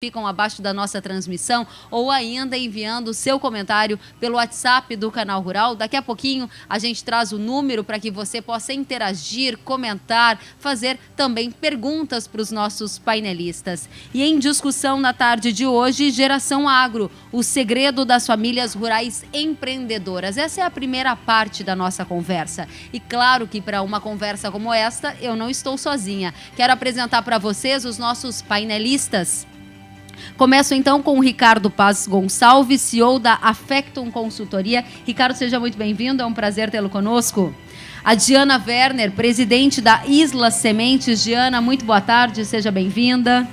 ficam abaixo da nossa transmissão ou ainda enviando o seu comentário pelo WhatsApp do Canal Rural. Daqui a pouquinho a gente traz o número para que você possa interagir, comentar, fazer também perguntas para os nossos painelistas. E em discussão na tarde de hoje, Geração Agro, o segredo das famílias rurais empreendedoras. Essa é a primeira parte da nossa conversa. E claro que para uma conversa como esta, eu não estou sozinha. Quero apresentar para vocês os nossos painelistas. Começo então com o Ricardo Paz Gonçalves, CEO da Affectum Consultoria. Ricardo, seja muito bem-vindo, é um prazer tê-lo conosco. A Diana Werner, presidente da Isla Sementes. Diana, muito boa tarde, seja bem-vinda.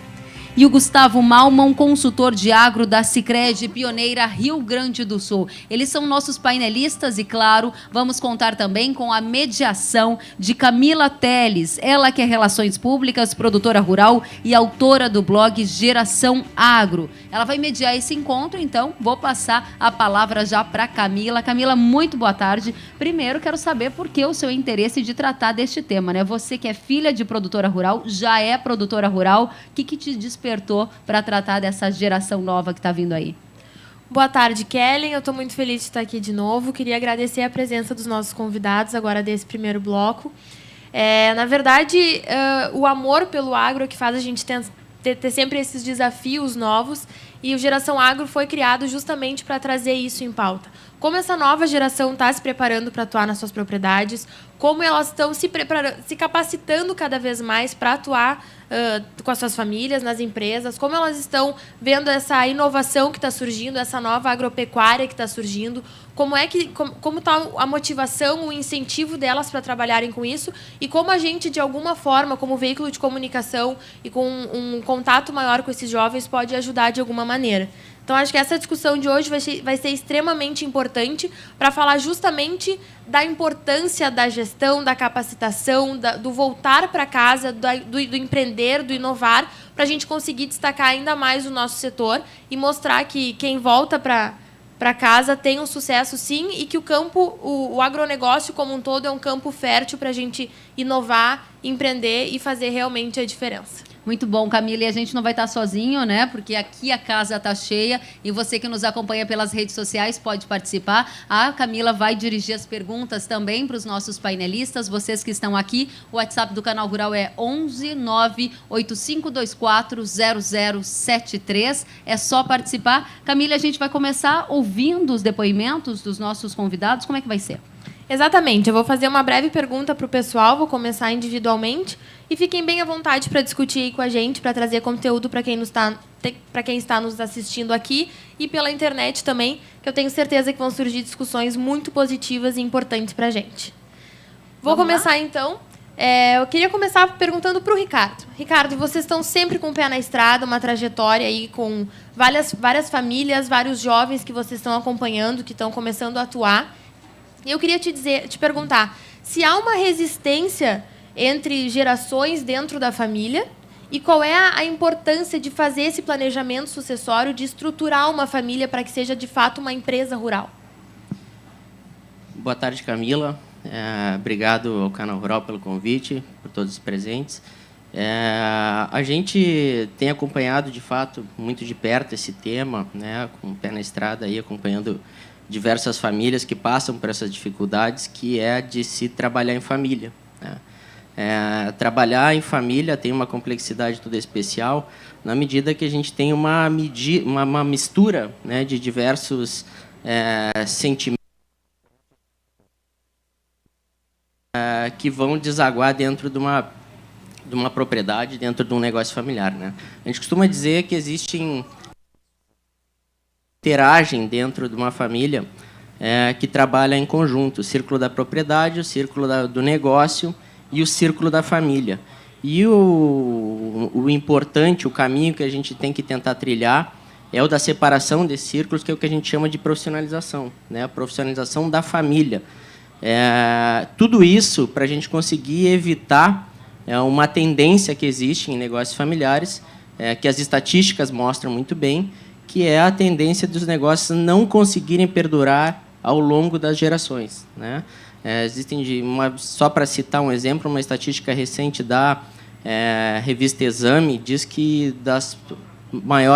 E o Gustavo Malman, consultor de agro da Sicredi Pioneira Rio Grande do Sul. Eles são nossos painelistas e, claro, vamos contar também com a mediação de Camila Teles, ela que é Relações Públicas, produtora rural e autora do blog Geração Agro. Ela vai mediar esse encontro, então vou passar a palavra já para Camila. Camila, muito boa tarde. Primeiro, quero saber por que o seu interesse de tratar deste tema, né? Você que é filha de produtora rural, já é produtora rural, o que te despertou para tratar dessa geração nova que está vindo aí? Boa tarde, Kellen. Eu estou muito feliz de estar aqui de novo. Queria agradecer a presença dos nossos convidados agora desse primeiro bloco. Na verdade, o amor pelo agro é que faz a gente ter sempre esses desafios novos, e o Geração Agro foi criado justamente para trazer isso em pauta. Como essa nova geração está se preparando para atuar nas suas propriedades, como elas estão se capacitando cada vez mais para atuar com as suas famílias, nas empresas, como elas estão vendo essa inovação que está surgindo, essa nova agropecuária que está surgindo, como está a motivação, o incentivo delas para trabalharem com isso, e como a gente, de alguma forma, como veículo de comunicação e com um contato maior com esses jovens, pode ajudar de alguma maneira. Então, acho que essa discussão de hoje vai ser extremamente importante para falar justamente da importância da gestão, da capacitação, do voltar para casa, do empreender, do inovar, para a gente conseguir destacar ainda mais o nosso setor e mostrar que quem volta para casa tem um sucesso, sim, e que o agronegócio como um todo é um campo fértil para a gente inovar, empreender e fazer realmente a diferença. Muito bom, Camila. E a gente não vai estar sozinho, né? Porque aqui a casa está cheia e você que nos acompanha pelas redes sociais pode participar. A Camila vai dirigir as perguntas também para os nossos painelistas. Vocês que estão aqui, o WhatsApp do Canal Rural é 11 98524 0073. É só participar. Camila, a gente vai começar ouvindo os depoimentos dos nossos convidados. Como é que vai ser? Exatamente. Eu vou fazer uma breve pergunta para o pessoal, vou começar individualmente. E fiquem bem à vontade para discutir aí com a gente, para trazer conteúdo para quem está nos assistindo aqui e pela internet também, que eu tenho certeza que vão surgir discussões muito positivas e importantes para a gente. Vou começar, então. Eu queria começar perguntando para o Ricardo. Ricardo, vocês estão sempre com o pé na estrada, uma trajetória aí com várias famílias, vários jovens que vocês estão acompanhando, que estão começando a atuar. E eu queria te perguntar se há uma resistência entre gerações dentro da família e qual é a importância de fazer esse planejamento sucessório, de estruturar uma família para que seja, de fato, uma empresa rural. Boa tarde, Camila. Obrigado ao Canal Rural pelo convite, por todos os presentes. A gente tem acompanhado, de fato, muito de perto esse tema, né, com o pé na estrada, aí, acompanhando diversas famílias que passam por essas dificuldades, que é de se trabalhar em família, né? Trabalhar em família tem uma complexidade toda especial, na medida que a gente tem uma mistura, né, de diversos sentimentos que vão desaguar dentro de uma propriedade, dentro de um negócio familiar, né? A gente costuma dizer que existem interagem dentro de uma família que trabalha em conjunto, o círculo da propriedade, o círculo do negócio e o círculo da família. E o importante, o caminho que a gente tem que tentar trilhar é o da separação desses círculos, que é o que a gente chama de profissionalização, né? A profissionalização da família. Tudo isso para a gente conseguir evitar uma tendência que existe em negócios familiares, que as estatísticas mostram muito bem, que é a tendência dos negócios não conseguirem perdurar ao longo das gerações, né? Só para citar um exemplo, uma estatística recente da revista Exame diz que das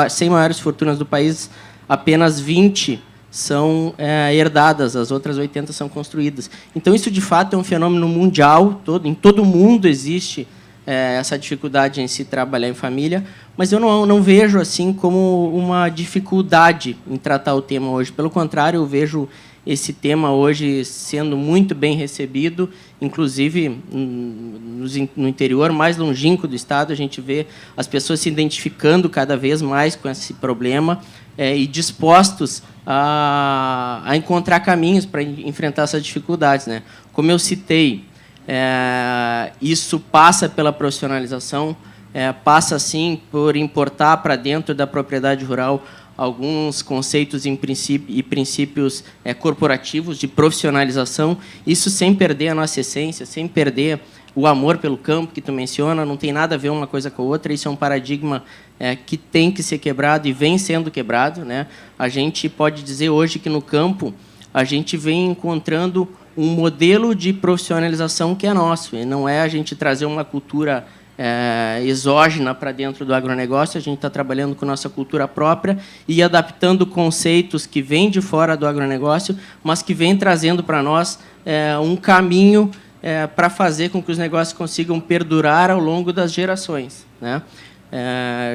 100 maiores fortunas do país, apenas 20 são herdadas, as outras 80 são construídas. Então, isso, de fato, é um fenômeno mundial, em todo o mundo existe essa dificuldade em se trabalhar em família, mas eu não vejo assim como uma dificuldade em tratar o tema hoje. Pelo contrário, eu vejo esse tema hoje sendo muito bem recebido, inclusive no interior mais longínquo do Estado, a gente vê as pessoas se identificando cada vez mais com esse problema e dispostos a encontrar caminhos para enfrentar essas dificuldades, né? Como eu citei, isso passa pela profissionalização, passa, sim, por importar para dentro da propriedade rural alguns conceitos e princípios corporativos de profissionalização, isso sem perder a nossa essência, sem perder o amor pelo campo que tu menciona, não tem nada a ver uma coisa com a outra, isso é um paradigma que tem que ser quebrado e vem sendo quebrado, né? A gente pode dizer hoje que no campo a gente vem encontrando um modelo de profissionalização que é nosso, e não é a gente trazer uma cultura exógena para dentro do agronegócio, a gente está trabalhando com nossa cultura própria e adaptando conceitos que vêm de fora do agronegócio, mas que vêm trazendo para nós um caminho para fazer com que os negócios consigam perdurar ao longo das gerações, né?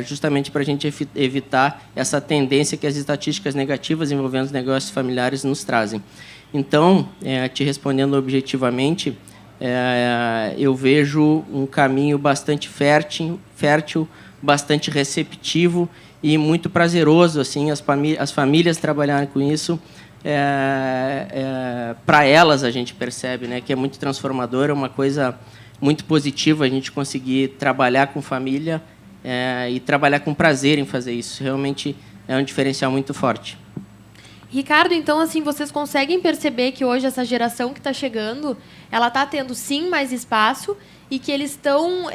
Justamente para a gente evitar essa tendência que as estatísticas negativas envolvendo os negócios familiares nos trazem. Então, te respondendo objetivamente, eu vejo um caminho bastante fértil, bastante receptivo e muito prazeroso, assim, as famílias trabalharem com isso. Para elas a gente percebe, né, que é muito transformador, é uma coisa muito positiva a gente conseguir trabalhar com família e trabalhar com prazer em fazer isso. Realmente é um diferencial muito forte. Ricardo, então, assim, vocês conseguem perceber que hoje essa geração que está chegando, ela está tendo, sim, mais espaço e que eles estão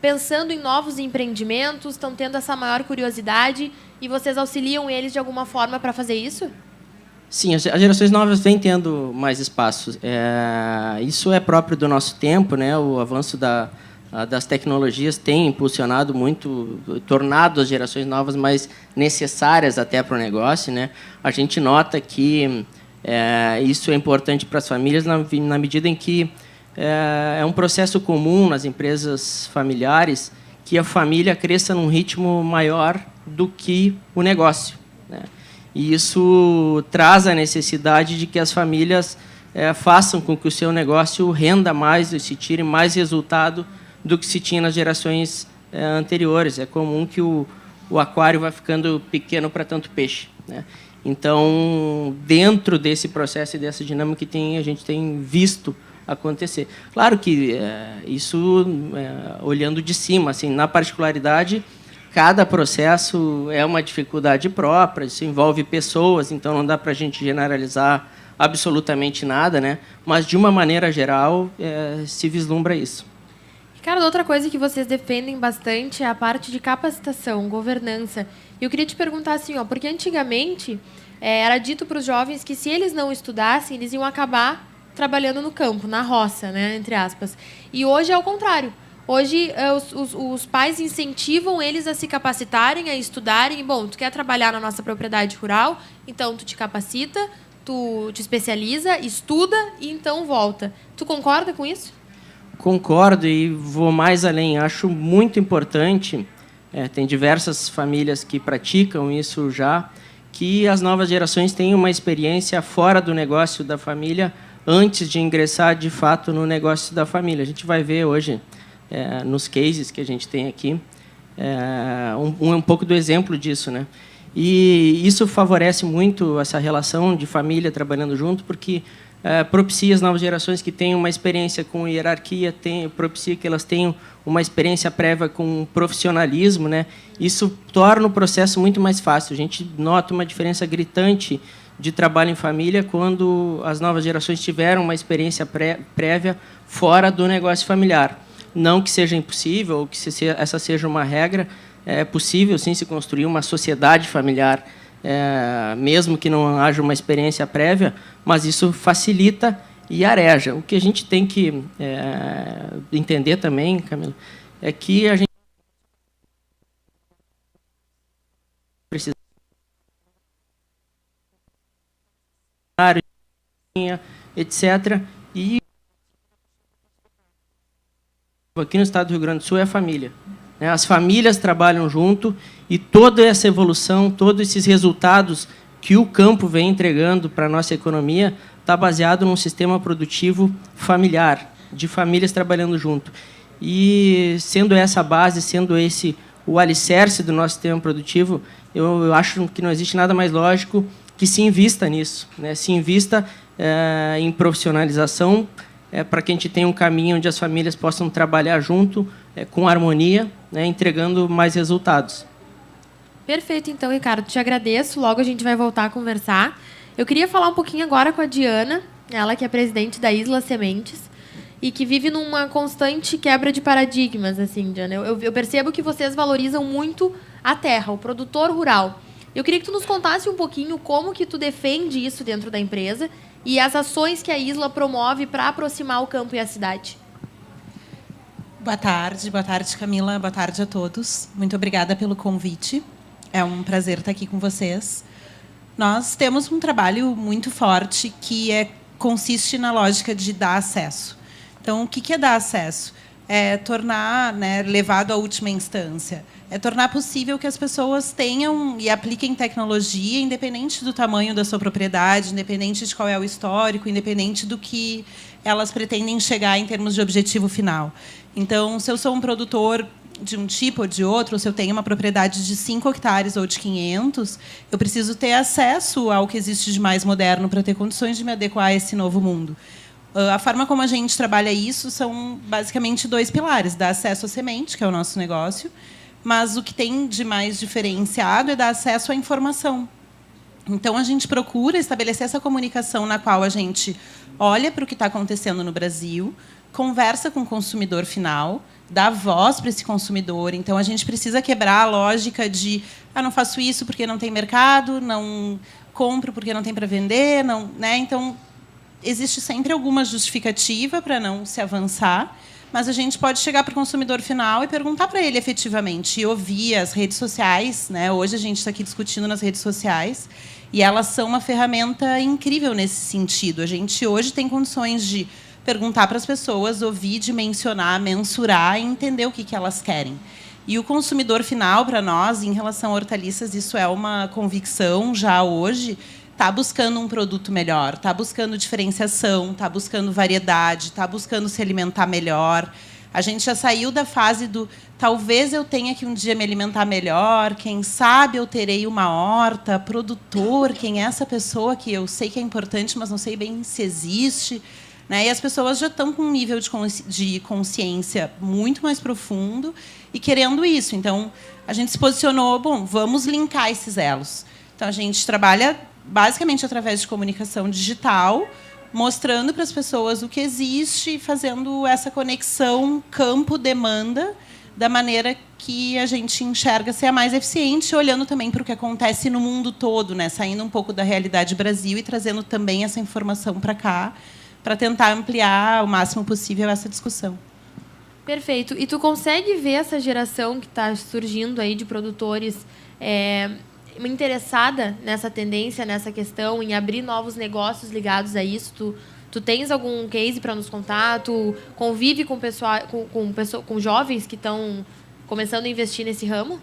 pensando em novos empreendimentos, estão tendo essa maior curiosidade e vocês auxiliam eles de alguma forma para fazer isso? Sim, as gerações novas vêm tendo mais espaço. Isso é próprio do nosso tempo, né? O avanço das tecnologias tem impulsionado muito, tornado as gerações novas mais necessárias até para o negócio, né? A gente nota que isso é importante para as famílias na medida em que é um processo comum nas empresas familiares que a família cresça num ritmo maior do que o negócio, né? E isso traz a necessidade de que as famílias façam com que o seu negócio renda mais e se tire mais resultado do que se tinha nas gerações anteriores. É comum que o aquário vai ficando pequeno para tanto peixe, né? Então, dentro desse processo e dessa dinâmica que a gente tem visto acontecer. Claro que isso, olhando de cima, assim, na particularidade, cada processo é uma dificuldade própria, isso envolve pessoas, então não dá para a gente generalizar absolutamente nada, né? Mas, de uma maneira geral, se vislumbra isso. Ricardo, outra coisa que vocês defendem bastante é a parte de capacitação, governança. E eu queria te perguntar assim, porque antigamente era dito para os jovens que se eles não estudassem, eles iam acabar trabalhando no campo, na roça, né, entre aspas. E hoje é o contrário. Hoje, os pais incentivam eles a se capacitarem, a estudarem. Bom, tu quer trabalhar na nossa propriedade rural, então tu te capacita, tu te especializa, estuda e então volta. Tu concorda com isso? Concordo e vou mais além. Acho muito importante, tem diversas famílias que praticam isso já, que as novas gerações tenham uma experiência fora do negócio da família antes de ingressar, de fato, no negócio da família. A gente vai ver hoje, nos cases que a gente tem aqui, um pouco do exemplo disso, né? E isso favorece muito essa relação de família trabalhando junto, porque propicia as novas gerações que tenham uma experiência com hierarquia, propicia que elas tenham uma experiência prévia com profissionalismo, né? Isso torna o processo muito mais fácil. A gente nota uma diferença gritante de trabalho em família quando as novas gerações tiveram uma experiência prévia fora do negócio familiar. Não que seja impossível, ou que essa seja uma regra, é possível sim se construir uma sociedade familiar, mesmo que não haja uma experiência prévia, mas isso facilita e areja. O que a gente tem que entender também, Camila, é que a gente etc. E aqui no estado do Rio Grande do Sul é a família. As famílias trabalham junto e toda essa evolução, todos esses resultados que o campo vem entregando para a nossa economia está baseado num sistema produtivo familiar, de famílias trabalhando junto. E sendo essa base, sendo esse o alicerce do nosso sistema produtivo, eu acho que não existe nada mais lógico que se invista nisso, né? Se invista em profissionalização, para que a gente tenha um caminho onde as famílias possam trabalhar junto, com harmonia, né? Entregando mais resultados. Perfeito, então, Ricardo. Te agradeço. Logo a gente vai voltar a conversar. Eu queria falar um pouquinho agora com a Diana, ela que é presidente da Isla Sementes e que vive numa constante quebra de paradigmas, assim, Diana. Eu percebo que vocês valorizam muito a terra, o produtor rural. Eu queria que tu nos contasse um pouquinho como que tu defende isso dentro da empresa e as ações que a Isla promove para aproximar o campo e a cidade. Boa tarde, Camila. Boa tarde a todos. Muito obrigada pelo convite. É um prazer estar aqui com vocês. Nós temos um trabalho muito forte que consiste na lógica de dar acesso. Então, o que é dar acesso? É tornar, né, levado à última instância, é tornar possível que as pessoas tenham e apliquem tecnologia, independente do tamanho da sua propriedade, independente de qual é o histórico, independente do que elas pretendem chegar em termos de objetivo final. Então, se eu sou um produtor de um tipo ou de outro, ou se eu tenho uma propriedade de 5 hectares ou de 500, eu preciso ter acesso ao que existe de mais moderno para ter condições de me adequar a esse novo mundo. A forma como a gente trabalha isso são basicamente 2 pilares: dar acesso à semente, que é o nosso negócio, mas o que tem de mais diferenciado é dar acesso à informação. Então, a gente procura estabelecer essa comunicação na qual a gente olha para o que está acontecendo no Brasil, conversa com o consumidor final, dá voz para esse consumidor. Então, a gente precisa quebrar a lógica de não faço isso porque não tem mercado, não compro porque não tem para vender. Não, né? Então, existe sempre alguma justificativa para não se avançar, mas a gente pode chegar para o consumidor final e perguntar para ele efetivamente, e ouvir as redes sociais, né? Hoje a gente está aqui discutindo nas redes sociais, e elas são uma ferramenta incrível nesse sentido. A gente hoje tem condições de perguntar para as pessoas, ouvir, dimensionar, mensurar e entender o que elas querem. E o consumidor final, para nós, em relação a hortaliças, isso é uma convicção já hoje, está buscando um produto melhor, está buscando diferenciação, está buscando variedade, está buscando se alimentar melhor. A gente já saiu da fase do talvez eu tenha que um dia me alimentar melhor, quem sabe eu terei uma horta, produtor, quem é essa pessoa que eu sei que é importante, mas não sei bem se existe. Né? E as pessoas já estão com um nível de consciência muito mais profundo e querendo isso. Então, a gente se posicionou, bom, vamos linkar esses elos. Então, a gente trabalha basicamente através de comunicação digital, mostrando para as pessoas o que existe, fazendo essa conexão campo-demanda da maneira que a gente enxerga ser a mais eficiente, olhando também para o que acontece no mundo todo, né? Saindo um pouco da realidade Brasil e trazendo também essa informação para cá, para tentar ampliar o máximo possível essa discussão. Perfeito. E tu consegue ver essa geração que está surgindo aí de produtores interessada nessa tendência, nessa questão, em abrir novos negócios ligados a isso? Tu tens algum case para nos contar? Tu convive com com jovens que estão começando a investir nesse ramo?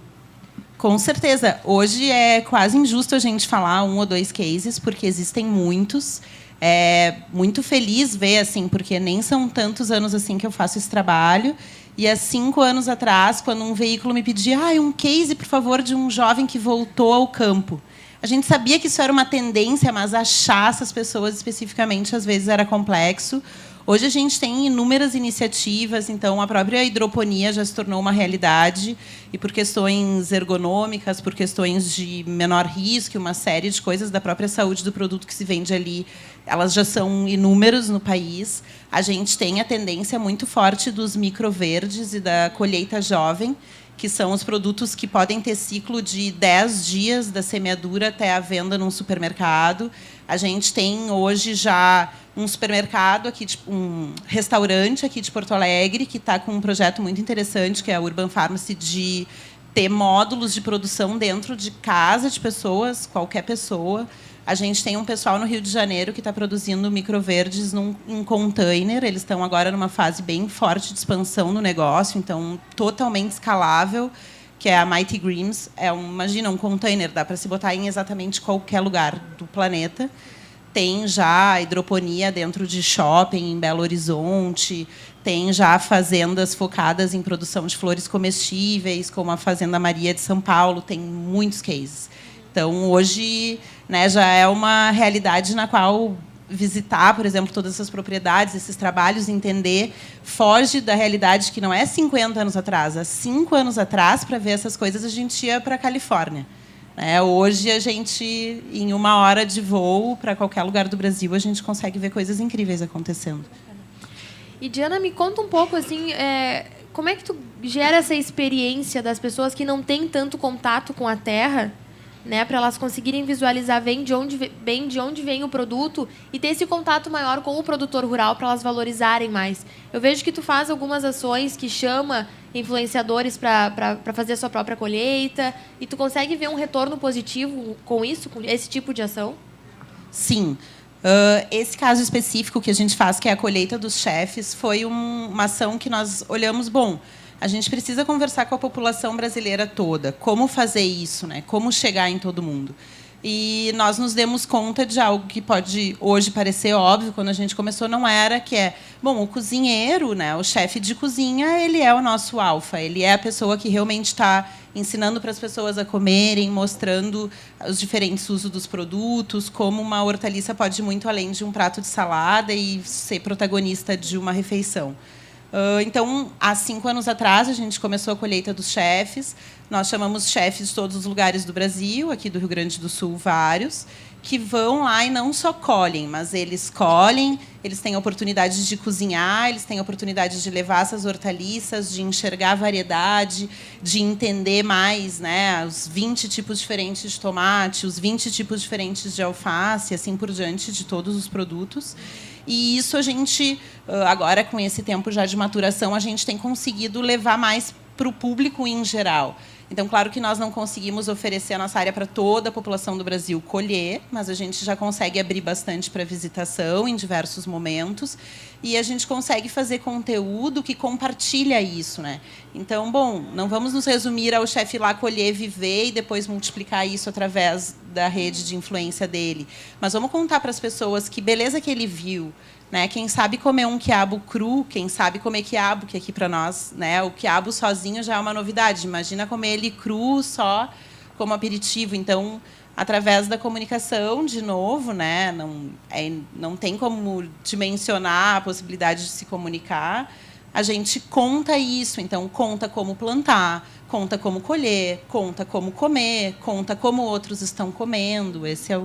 Com certeza. Hoje é quase injusto a gente falar 1 ou 2 cases, porque existem muitos. É muito feliz ver, assim, porque nem são tantos anos assim que eu faço esse trabalho. E há 5 anos atrás, quando um veículo me pedia um case, por favor, de um jovem que voltou ao campo. A gente sabia que isso era uma tendência, mas achar essas pessoas especificamente, às vezes, era complexo. Hoje a gente tem inúmeras iniciativas, então a própria hidroponia já se tornou uma realidade, e por questões ergonômicas, por questões de menor risco, uma série de coisas da própria saúde do produto que se vende ali, elas já são inúmeras no país. A gente tem a tendência muito forte dos microverdes e da colheita jovem, que são os produtos que podem ter ciclo de 10 dias da semeadura até a venda num supermercado. A gente tem hoje já um supermercado aqui, um restaurante aqui de Porto Alegre, que está com um projeto muito interessante, que é a Urban Pharmacy, de ter módulos de produção dentro de casa de pessoas, qualquer pessoa, A gente tem um pessoal no Rio de Janeiro que está produzindo microverdes em container. Eles estão agora numa fase bem forte de expansão no negócio, então totalmente escalável, que é a Mighty Greens. Imagina, um container, dá para se botar em exatamente qualquer lugar do planeta. Tem já hidroponia dentro de shopping em Belo Horizonte, tem já fazendas focadas em produção de flores comestíveis, como a Fazenda Maria de São Paulo, tem muitos cases. Então, hoje, né, já é uma realidade na qual visitar, por exemplo, todas essas propriedades, esses trabalhos, entender, foge da realidade que não é 50 anos atrás. Há 5 anos atrás, para ver essas coisas, a gente ia para a Califórnia. Hoje, a gente, em 1 hora de voo para qualquer lugar do Brasil, a gente consegue ver coisas incríveis acontecendo. E, Diana, me conta um pouco, assim, como é que tu gera essa experiência das pessoas que não têm tanto contato com a terra, né, para elas conseguirem visualizar bem de onde vem o produto e ter esse contato maior com o produtor rural para elas valorizarem mais. Eu vejo que tu faz algumas ações que chama influenciadores para fazer a sua própria colheita e tu consegue ver um retorno positivo com isso, com esse tipo de ação? Sim. Esse caso específico que a gente faz, que é a colheita dos chefes, foi uma ação que nós olhamos, a gente precisa conversar com a população brasileira toda. Como fazer isso, né? Como chegar em todo mundo? E nós nos demos conta de algo que pode hoje parecer óbvio, quando a gente começou não era, que o cozinheiro, né, o chefe de cozinha, ele é o nosso alfa, ele é a pessoa que realmente está ensinando para as pessoas a comerem, mostrando os diferentes usos dos produtos, como uma hortaliça pode ir muito além de um prato de salada e ser protagonista de uma refeição. Então, há 5 anos atrás, a gente começou a colheita dos chefes. Nós chamamos chefes de todos os lugares do Brasil, aqui do Rio Grande do Sul, vários, que vão lá e não só colhem, mas eles colhem, eles têm oportunidade de cozinhar, eles têm oportunidade de levar essas hortaliças, de enxergar a variedade, de entender mais, né, os 20 tipos diferentes de tomate, os 20 tipos diferentes de alface, assim por diante, de todos os produtos. E isso a gente, agora com esse tempo já de maturação, a gente tem conseguido levar mais para o público em geral. Então, claro que nós não conseguimos oferecer a nossa área para toda a população do Brasil colher, mas a gente já consegue abrir bastante para visitação em diversos momentos e a gente consegue fazer conteúdo que compartilha isso, né? Então, não vamos nos resumir ao chefe lá colher, viver e depois multiplicar isso através da rede de influência dele, mas vamos contar para as pessoas que beleza que ele viu, né? Quem sabe comer um quiabo cru, quem sabe comer quiabo, que aqui para nós, né, o quiabo sozinho já é uma novidade. Imagina comer ele cru só como aperitivo. Então, através da comunicação, de novo, né, não tem como dimensionar a possibilidade de se comunicar. A gente conta isso. Então, conta como plantar, conta como colher, conta como comer, conta como outros estão comendo. Esse é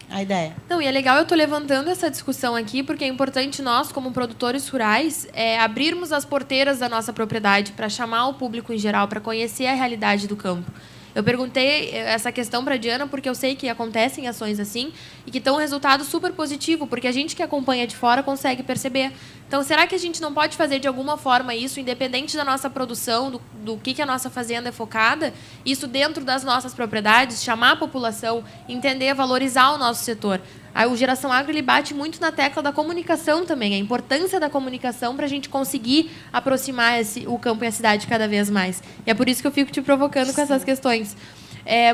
a ideia. Não, e é legal eu estou levantando essa discussão aqui, porque é importante nós, como produtores rurais, abrirmos as porteiras da nossa propriedade para chamar o público em geral, para conhecer a realidade do campo. Eu perguntei essa questão para a Diana porque eu sei que acontecem ações assim e que estão um resultado super positivo, porque a gente que acompanha de fora consegue perceber. Então, será que a gente não pode fazer de alguma forma isso, independente da nossa produção, do que a nossa fazenda é focada, isso dentro das nossas propriedades, chamar a população, entender, valorizar o nosso setor? O Geração Agro ele bate muito na tecla da comunicação também, a importância da comunicação para a gente conseguir aproximar o campo e a cidade cada vez mais. E é por isso que eu fico te provocando com essas questões.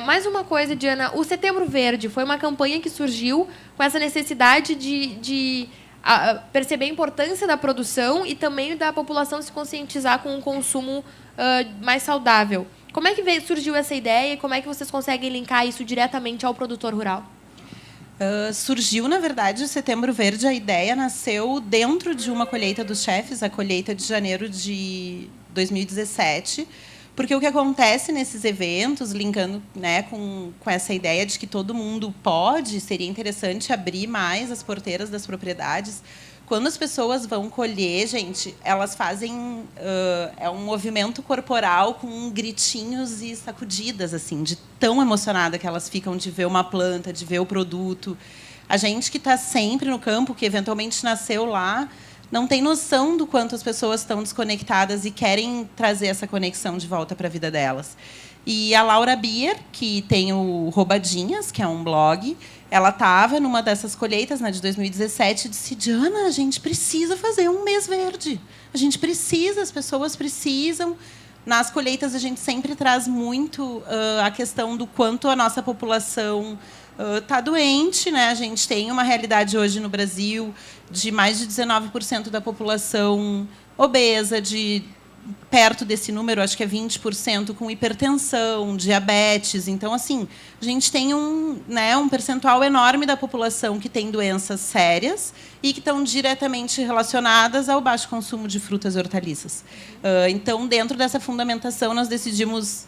Mais uma coisa, Diana, o Setembro Verde foi uma campanha que surgiu com essa necessidade de perceber a importância da produção e também da população se conscientizar com um consumo mais saudável. Como é que surgiu essa ideia e como é que vocês conseguem linkar isso diretamente ao produtor rural? Surgiu, na verdade, o Setembro Verde, a ideia nasceu dentro de uma colheita dos chefes, a colheita de janeiro de 2017, porque o que acontece nesses eventos, linkando, né, com essa ideia de que todo mundo pode, seria interessante abrir mais as porteiras das propriedades. Quando as pessoas vão colher, gente, elas fazem um movimento corporal com gritinhos e sacudidas, assim, de tão emocionada que elas ficam de ver uma planta, de ver o produto. A gente que está sempre no campo, que eventualmente nasceu lá, não tem noção do quanto as pessoas estão desconectadas e querem trazer essa conexão de volta para a vida delas. E a Laura Bier, que tem o Roubadinhas, que é um blog, ela estava numa dessas colheitas, né, de 2017, e disse: Diana, a gente precisa fazer um mês verde. A gente precisa, as pessoas precisam. Nas colheitas, a gente sempre traz muito a questão do quanto a nossa população está doente, né? A gente tem uma realidade hoje no Brasil de mais de 19% da população obesa, de perto desse número, acho que é 20%, com hipertensão, diabetes. Então, assim, a gente tem um percentual enorme da população que tem doenças sérias e que estão diretamente relacionadas ao baixo consumo de frutas e hortaliças. Então, dentro dessa fundamentação, nós decidimos,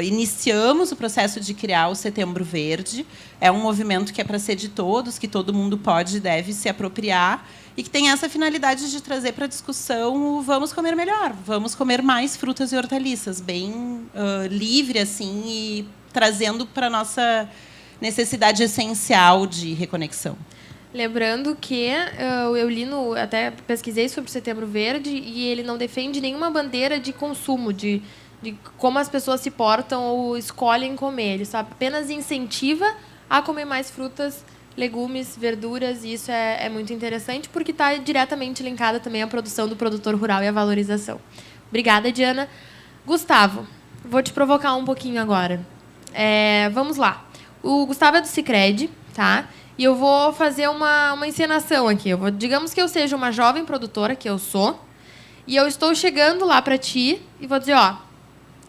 iniciamos o processo de criar o Setembro Verde. É um movimento que é para ser de todos, que todo mundo pode e deve se apropriar, e que tem essa finalidade de trazer para a discussão o vamos comer melhor, vamos comer mais frutas e hortaliças, bem livre assim, e trazendo para a nossa necessidade essencial de reconexão. Lembrando que eu li, até pesquisei sobre o Setembro Verde, e ele não defende nenhuma bandeira de consumo, de como as pessoas se portam ou escolhem comer. Ele só apenas incentiva a comer mais frutas, legumes, verduras, e isso é muito interessante, porque está diretamente linkada também à produção do produtor rural e à valorização. Obrigada, Diana. Gustavo, vou te provocar um pouquinho agora. Vamos lá. O Gustavo é do Sicredi, tá? E eu vou fazer uma encenação aqui. Digamos que eu seja uma jovem produtora, que eu sou, e eu estou chegando lá para ti e vou dizer,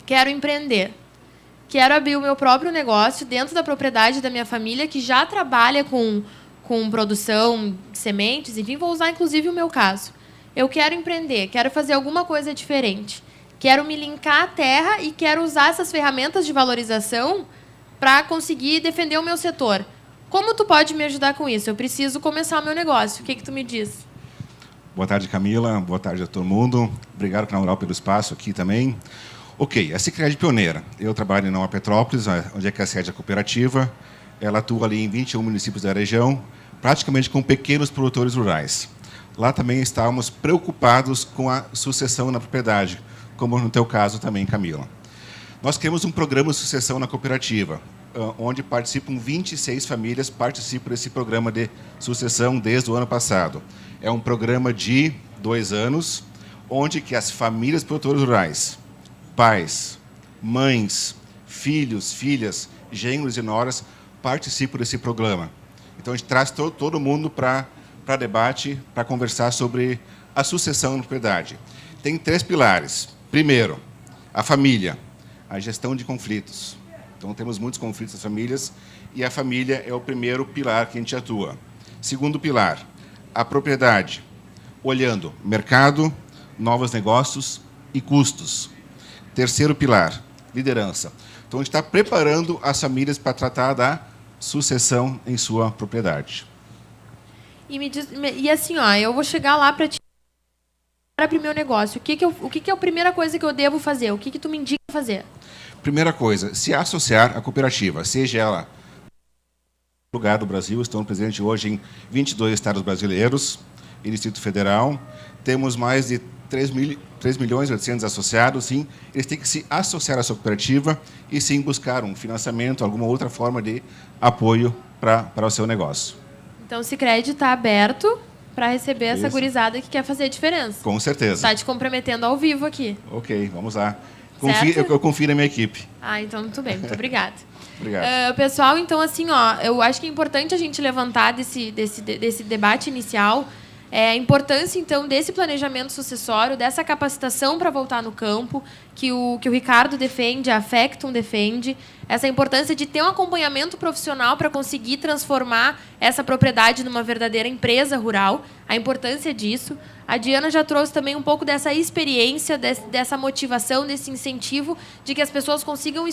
quero empreender. Quero abrir o meu próprio negócio dentro da propriedade da minha família, que já trabalha com produção de sementes, enfim, vou usar inclusive o meu caso. Eu quero empreender, quero fazer alguma coisa diferente. Quero me linkar à terra e quero usar essas ferramentas de valorização para conseguir defender o meu setor. Como tu pode me ajudar com isso? Eu preciso começar o meu negócio. O que tu me diz? Boa tarde, Camila. Boa tarde a todo mundo. Obrigado, Canal Rural, pelo espaço aqui também. Ok, a Sicredi pioneira. Eu trabalho em Nova Petrópolis, onde é que é a sede da cooperativa. Ela atua ali em 21 municípios da região, praticamente com pequenos produtores rurais. Lá também estávamos preocupados com a sucessão na propriedade, como no teu caso também, Camila. Nós criamos um programa de sucessão na cooperativa, onde participam 26 famílias, participam desse programa de sucessão desde o ano passado. É um programa de 2 anos, onde que as famílias produtoras rurais, pais, mães, filhos, filhas, genros e noras participam desse programa. Então, a gente traz todo mundo para debate, para conversar sobre a sucessão na propriedade. Tem 3 pilares. Primeiro, a família, a gestão de conflitos. Então, temos muitos conflitos nas famílias, e a família é o primeiro pilar que a gente atua. Segundo pilar, a propriedade, olhando mercado, novos negócios e custos. Terceiro pilar, liderança. Então, a gente está preparando as famílias para tratar da sucessão em sua propriedade. E assim, eu vou chegar lá para ti para abrir meu negócio. O que é a primeira coisa que eu devo fazer? O que tu me indica fazer? Primeira coisa, se associar à cooperativa, seja ela no lugar do Brasil. Estamos presentes hoje em 22 estados brasileiros e Distrito Federal. Temos mais de 3 milhões e 800 associados, sim. Eles têm que se associar à sua cooperativa e, sim, buscar um financiamento, alguma outra forma de apoio para o seu negócio. Então, o Sicredi está aberto para receber essa gurizada que quer fazer a diferença. Com certeza. Está te comprometendo ao vivo aqui. Ok, vamos lá. Eu confio na minha equipe. Então, muito bem. Muito obrigada. Obrigado. Pessoal, então, assim, eu acho que é importante a gente levantar desse debate inicial a importância, então, desse planejamento sucessório, dessa capacitação para voltar no campo, que o Ricardo defende, a Factum defende, essa importância de ter um acompanhamento profissional para conseguir transformar essa propriedade numa verdadeira empresa rural, a importância disso. A Diana já trouxe também um pouco dessa experiência, dessa motivação, desse incentivo de que as pessoas consigam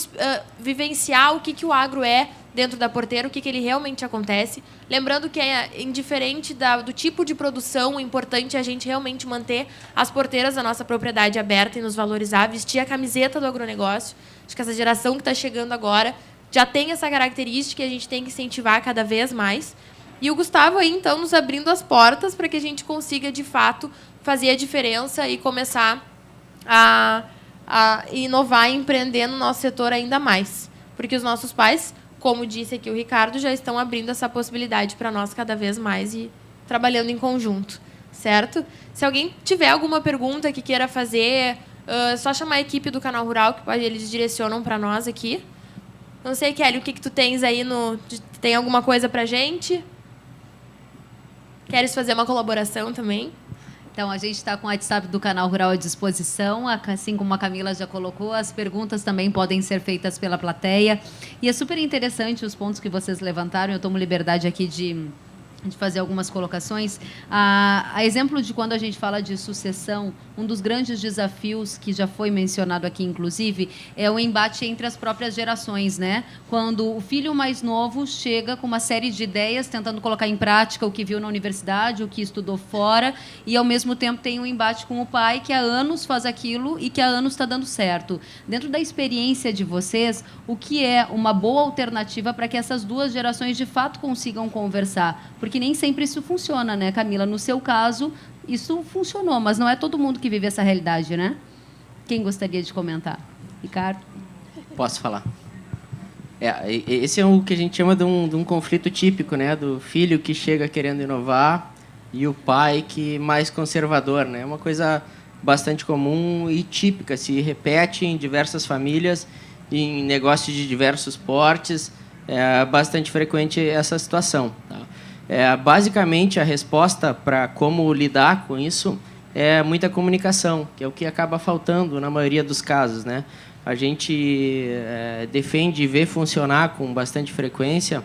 vivenciar o que o agro é dentro da porteira, o que ele realmente acontece. Lembrando que indiferente do tipo de produção, o importante é a gente realmente manter as porteiras da nossa propriedade aberta e nos valorizar, vestir a camiseta do agronegócio. Acho que essa geração que está chegando agora já tem essa característica e a gente tem que incentivar cada vez mais. E o Gustavo aí, então, nos abrindo as portas para que a gente consiga, de fato, fazer a diferença e começar a a inovar e empreender no nosso setor ainda mais. Porque os nossos pais, como disse aqui o Ricardo, já estão abrindo essa possibilidade para nós cada vez mais e trabalhando em conjunto, certo? Se alguém tiver alguma pergunta que queira fazer, é só chamar a equipe do Canal Rural, que eles direcionam para nós aqui. Não sei, Kelly, o que tu tens aí Tem alguma coisa para a gente? Queres fazer uma colaboração também? Então, a gente está com o WhatsApp do Canal Rural à disposição, assim como a Camila já colocou, as perguntas também podem ser feitas pela plateia. E é super interessante os pontos que vocês levantaram, eu tomo liberdade aqui de fazer algumas colocações. A exemplo de quando a gente fala de sucessão, um dos grandes desafios que já foi mencionado aqui, inclusive, é o embate entre as próprias gerações, né? Quando o filho mais novo chega com uma série de ideias, tentando colocar em prática o que viu na universidade, o que estudou fora, e, ao mesmo tempo, tem um embate com o pai, que há anos faz aquilo e que há anos está dando certo. Dentro da experiência de vocês, o que é uma boa alternativa para que essas duas gerações, de fato, consigam conversar? Porque nem sempre isso funciona, né, Camila? No seu caso, isso funcionou, mas não é todo mundo que vive essa realidade, né? Quem gostaria de comentar? Ricardo? Posso falar. Esse é o que a gente chama de um conflito típico, né? Do filho que chega querendo inovar e o pai que é mais conservador, né? É uma coisa bastante comum e típica, se repete em diversas famílias, em negócios de diversos portes. É bastante frequente essa situação, tá? Basicamente, a resposta para como lidar com isso é muita comunicação, que é o que acaba faltando na maioria dos casos, né? A gente defende e vê funcionar com bastante frequência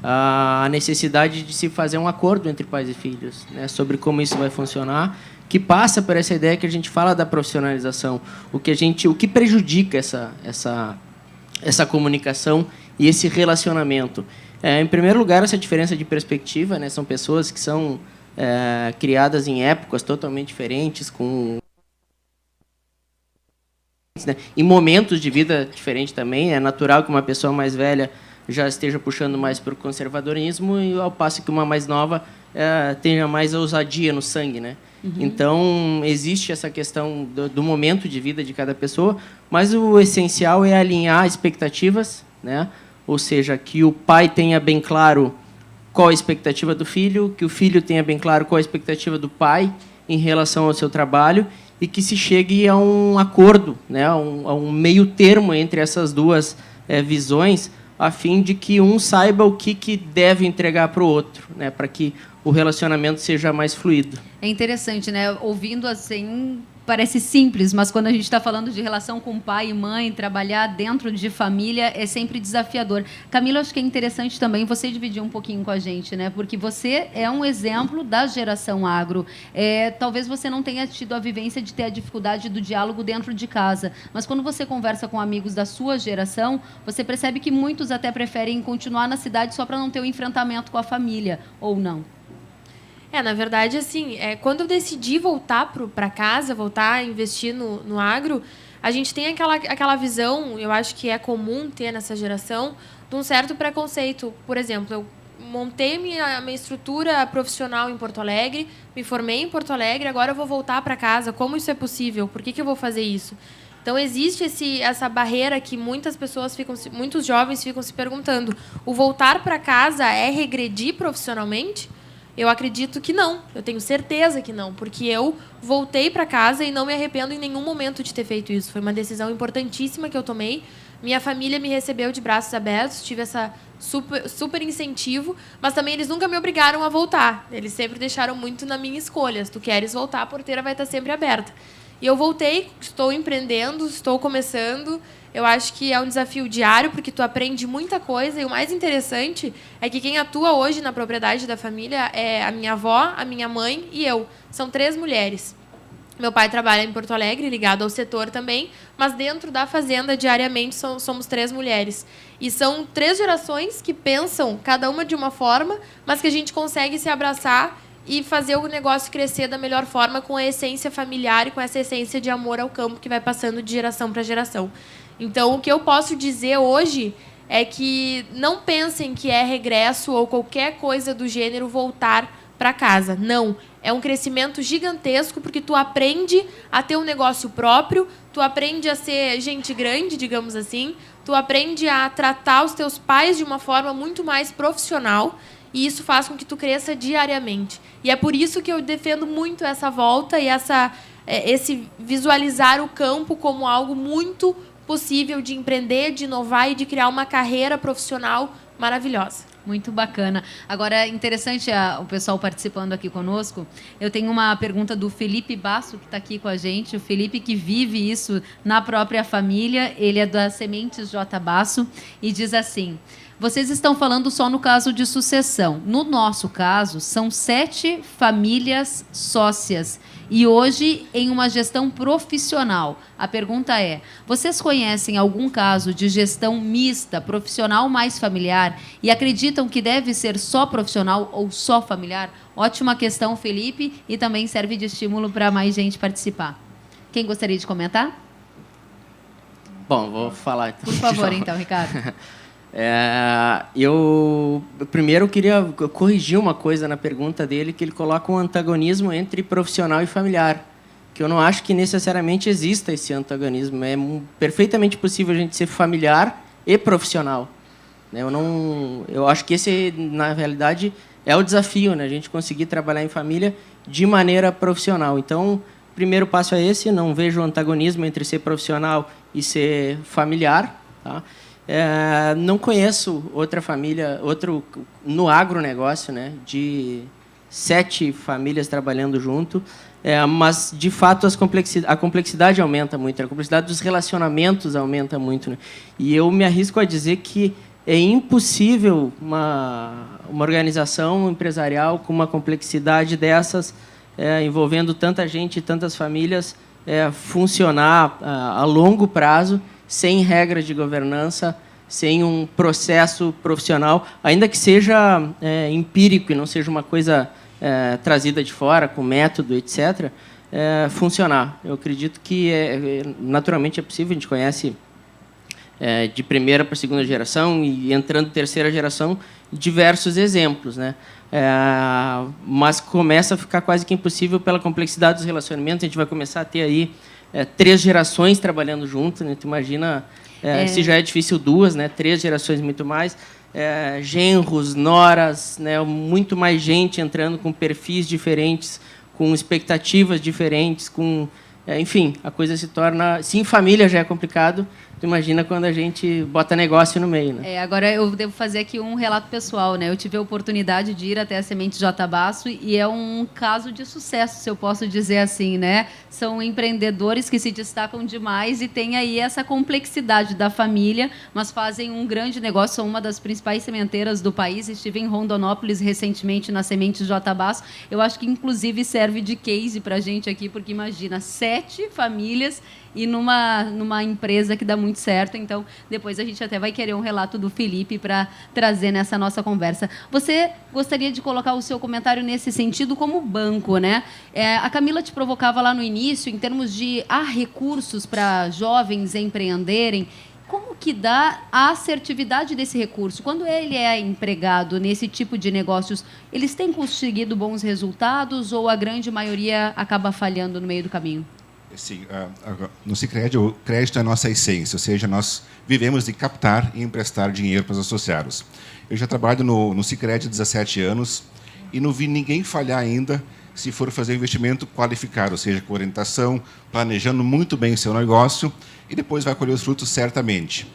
a necessidade de se fazer um acordo entre pais e filhos, né, sobre como isso vai funcionar, que passa por essa ideia que a gente fala da profissionalização, o que prejudica essa comunicação e esse relacionamento. Em primeiro lugar, essa diferença de perspectiva, né? São pessoas que são criadas em épocas totalmente diferentes, né? Em momentos de vida diferentes também. É natural que uma pessoa mais velha já esteja puxando mais para o conservadorismo, e ao passo que uma mais nova tenha mais ousadia no sangue, né? Uhum. Então, existe essa questão do momento de vida de cada pessoa, mas o essencial é alinhar expectativas, né? Ou seja, que o pai tenha bem claro qual a expectativa do filho, que o filho tenha bem claro qual a expectativa do pai em relação ao seu trabalho, e que se chegue a um acordo, né, a um meio termo entre essas duas visões, a fim de que um saiba o que deve entregar para o outro, né, para que o relacionamento seja mais fluido. É interessante, né? Ouvindo assim, parece simples, mas quando a gente está falando de relação com pai e mãe, trabalhar dentro de família é sempre desafiador. Camila, acho que é interessante também você dividir um pouquinho com a gente, né? Porque você é um exemplo da geração agro. Talvez você não tenha tido a vivência de ter a dificuldade do diálogo dentro de casa, mas quando você conversa com amigos da sua geração, você percebe que muitos até preferem continuar na cidade só para não ter o enfrentamento com a família, ou não? Na verdade, assim, quando eu decidi voltar para casa, voltar a investir no agro, a gente tem aquela visão, eu acho que é comum ter nessa geração, de um certo preconceito. Por exemplo, eu montei minha estrutura profissional em Porto Alegre, me formei em Porto Alegre, agora eu vou voltar para casa. Como isso é possível? Por que eu vou fazer isso? Então, existe essa barreira que muitos jovens ficam se perguntando. O voltar para casa é regredir profissionalmente? Eu acredito que não. Eu tenho certeza que não, porque eu voltei para casa e não me arrependo em nenhum momento de ter feito isso. Foi uma decisão importantíssima que eu tomei. Minha família me recebeu de braços abertos, tive essa super incentivo, mas também eles nunca me obrigaram a voltar. Eles sempre deixaram muito na minha escolha. Se tu queres voltar, a porteira vai estar sempre aberta. E eu voltei, estou empreendendo, estou começando. Eu acho que é um desafio diário, porque tu aprende muita coisa. E o mais interessante é que quem atua hoje na propriedade da família é a minha avó, a minha mãe e eu. São 3 mulheres. Meu pai trabalha em Porto Alegre, ligado ao setor também, mas dentro da fazenda, diariamente, somos 3 mulheres. E são 3 gerações que pensam, cada uma de uma forma, mas que a gente consegue se abraçar e fazer o negócio crescer da melhor forma, com a essência familiar e com essa essência de amor ao campo que vai passando de geração para geração. Então, o que eu posso dizer hoje é que não pensem que é regresso ou qualquer coisa do gênero voltar para casa. Não. É um crescimento gigantesco, porque tu aprende a ter um negócio próprio, tu aprende a ser gente grande, digamos assim, tu aprende a tratar os teus pais de uma forma muito mais profissional e isso faz com que tu cresça diariamente. E é por isso que eu defendo muito essa volta e esse visualizar o campo como algo muito possível de empreender, de inovar e de criar uma carreira profissional maravilhosa. Muito bacana. Agora, interessante o pessoal participando aqui conosco. Eu tenho uma pergunta do Felipe Basso, que está aqui com a gente. O Felipe que vive isso na própria família. Ele é das Sementes J. Basso e diz assim: vocês estão falando só no caso de sucessão. No nosso caso, são 7 famílias sócias e hoje em uma gestão profissional. A pergunta é: vocês conhecem algum caso de gestão mista, profissional mais familiar, e acreditam que deve ser só profissional ou só familiar? Ótima questão, Felipe, e também serve de estímulo para mais gente participar. Quem gostaria de comentar? Bom, vou falar então. Por favor, então, Ricardo. Eu primeiro queria corrigir uma coisa na pergunta dele, que ele coloca um antagonismo entre profissional e familiar, que eu não acho que necessariamente exista esse antagonismo. É perfeitamente possível a gente ser familiar e profissional. Eu acho que esse, na realidade, é o desafio, né? A gente conseguir trabalhar em família de maneira profissional. Então, o primeiro passo é esse, não vejo antagonismo entre ser profissional e ser familiar, tá? Não conheço outra família, no agronegócio, né, de 7 famílias trabalhando junto, mas, de fato, a complexidade aumenta muito, a complexidade dos relacionamentos aumenta muito, né? E eu me arrisco a dizer que é impossível uma organização empresarial com uma complexidade dessas, envolvendo tanta gente e tantas famílias, funcionar a longo prazo, sem regras de governança, sem um processo profissional, ainda que seja empírico e não seja uma coisa trazida de fora, com método, etc., funcionar. Eu acredito que, naturalmente, é possível. A gente conhece de primeira para segunda geração e, entrando em terceira geração, diversos exemplos, né? Mas começa a ficar quase que impossível pela complexidade dos relacionamentos. A gente vai começar a ter aí 3 gerações trabalhando junto, né? Tu imagina, se já é difícil 2, né? 3 gerações, muito mais. Genros, noras, né? Muito mais gente entrando com perfis diferentes, com expectativas diferentes, enfim, a coisa se torna... Se em família já é complicado, tu imagina quando a gente bota negócio no meio, né? Agora eu devo fazer aqui um relato pessoal, né? Eu tive a oportunidade de ir até a Sementes J. Basso e é um caso de sucesso, se eu posso dizer assim, né? São empreendedores que se destacam demais e têm aí essa complexidade da família, mas fazem um grande negócio, são uma das principais sementeiras do país. Estive em Rondonópolis recentemente na Sementes J. Basso. Eu acho que, inclusive, serve de case para a gente aqui, porque imagina, 7 famílias e numa empresa que dá muito certo. Então, depois a gente até vai querer um relato do Felipe para trazer nessa nossa conversa. Você gostaria de colocar o seu comentário nesse sentido como banco, né? A Camila te provocava lá no início, em termos de recursos para jovens empreenderem. Como que dá a assertividade desse recurso? Quando ele é empregado nesse tipo de negócios, eles têm conseguido bons resultados ou a grande maioria acaba falhando no meio do caminho? Sim, no Sicredi, o crédito é a nossa essência, ou seja, nós vivemos de captar e emprestar dinheiro para os associados. Eu já trabalho no Sicredi há 17 anos e não vi ninguém falhar ainda se for fazer investimento qualificado, ou seja, com orientação, planejando muito bem o seu negócio e depois vai colher os frutos certamente.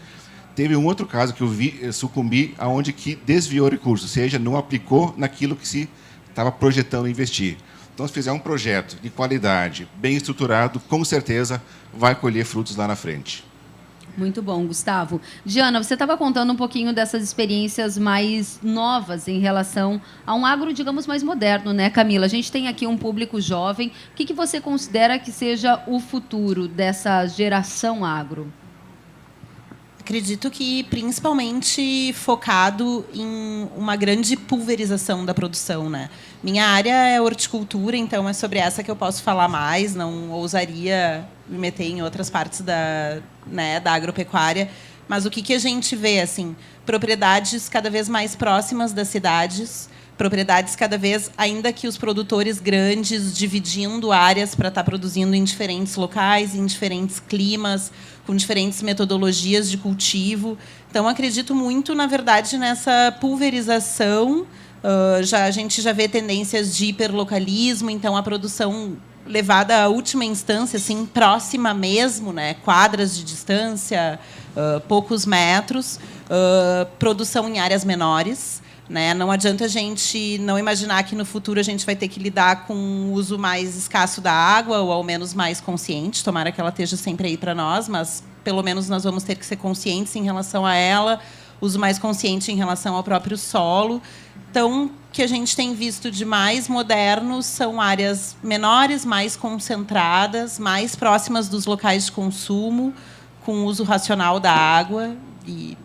Teve um outro caso que eu sucumbi, aonde que desviou recursos, ou seja, não aplicou naquilo que se estava projetando investir. Então, se fizer um projeto de qualidade, bem estruturado, com certeza vai colher frutos lá na frente. Muito bom, Gustavo. Diana, você estava contando um pouquinho dessas experiências mais novas em relação a um agro, digamos, mais moderno, né, Camila? A gente tem aqui um público jovem. O que você considera que seja o futuro dessa geração agro? Acredito que principalmente focado em uma grande pulverização da produção, né? Minha área é horticultura, então é sobre essa que eu posso falar mais. Não ousaria me meter em outras partes da agropecuária, Mas o que a gente vê, assim, propriedades cada vez mais próximas das cidades, propriedades cada vez, ainda que os produtores grandes dividindo áreas para estar produzindo em diferentes locais, em diferentes climas, com diferentes metodologias de cultivo. Então, acredito muito, na verdade, nessa pulverização. A gente já vê tendências de hiperlocalismo, então a produção levada à última instância, assim, próxima mesmo, né? Quadras de distância, poucos metros, produção em áreas menores. Né? Não adianta a gente não imaginar que no futuro a gente vai ter que lidar com o uso mais escasso da água, ou ao menos mais consciente. Tomara que ela esteja sempre aí para nós, mas pelo menos nós vamos ter que ser conscientes em relação a ela, uso mais consciente em relação ao próprio solo. Então, o que a gente tem visto de mais moderno são áreas menores, mais concentradas, mais próximas dos locais de consumo, com uso racional da água e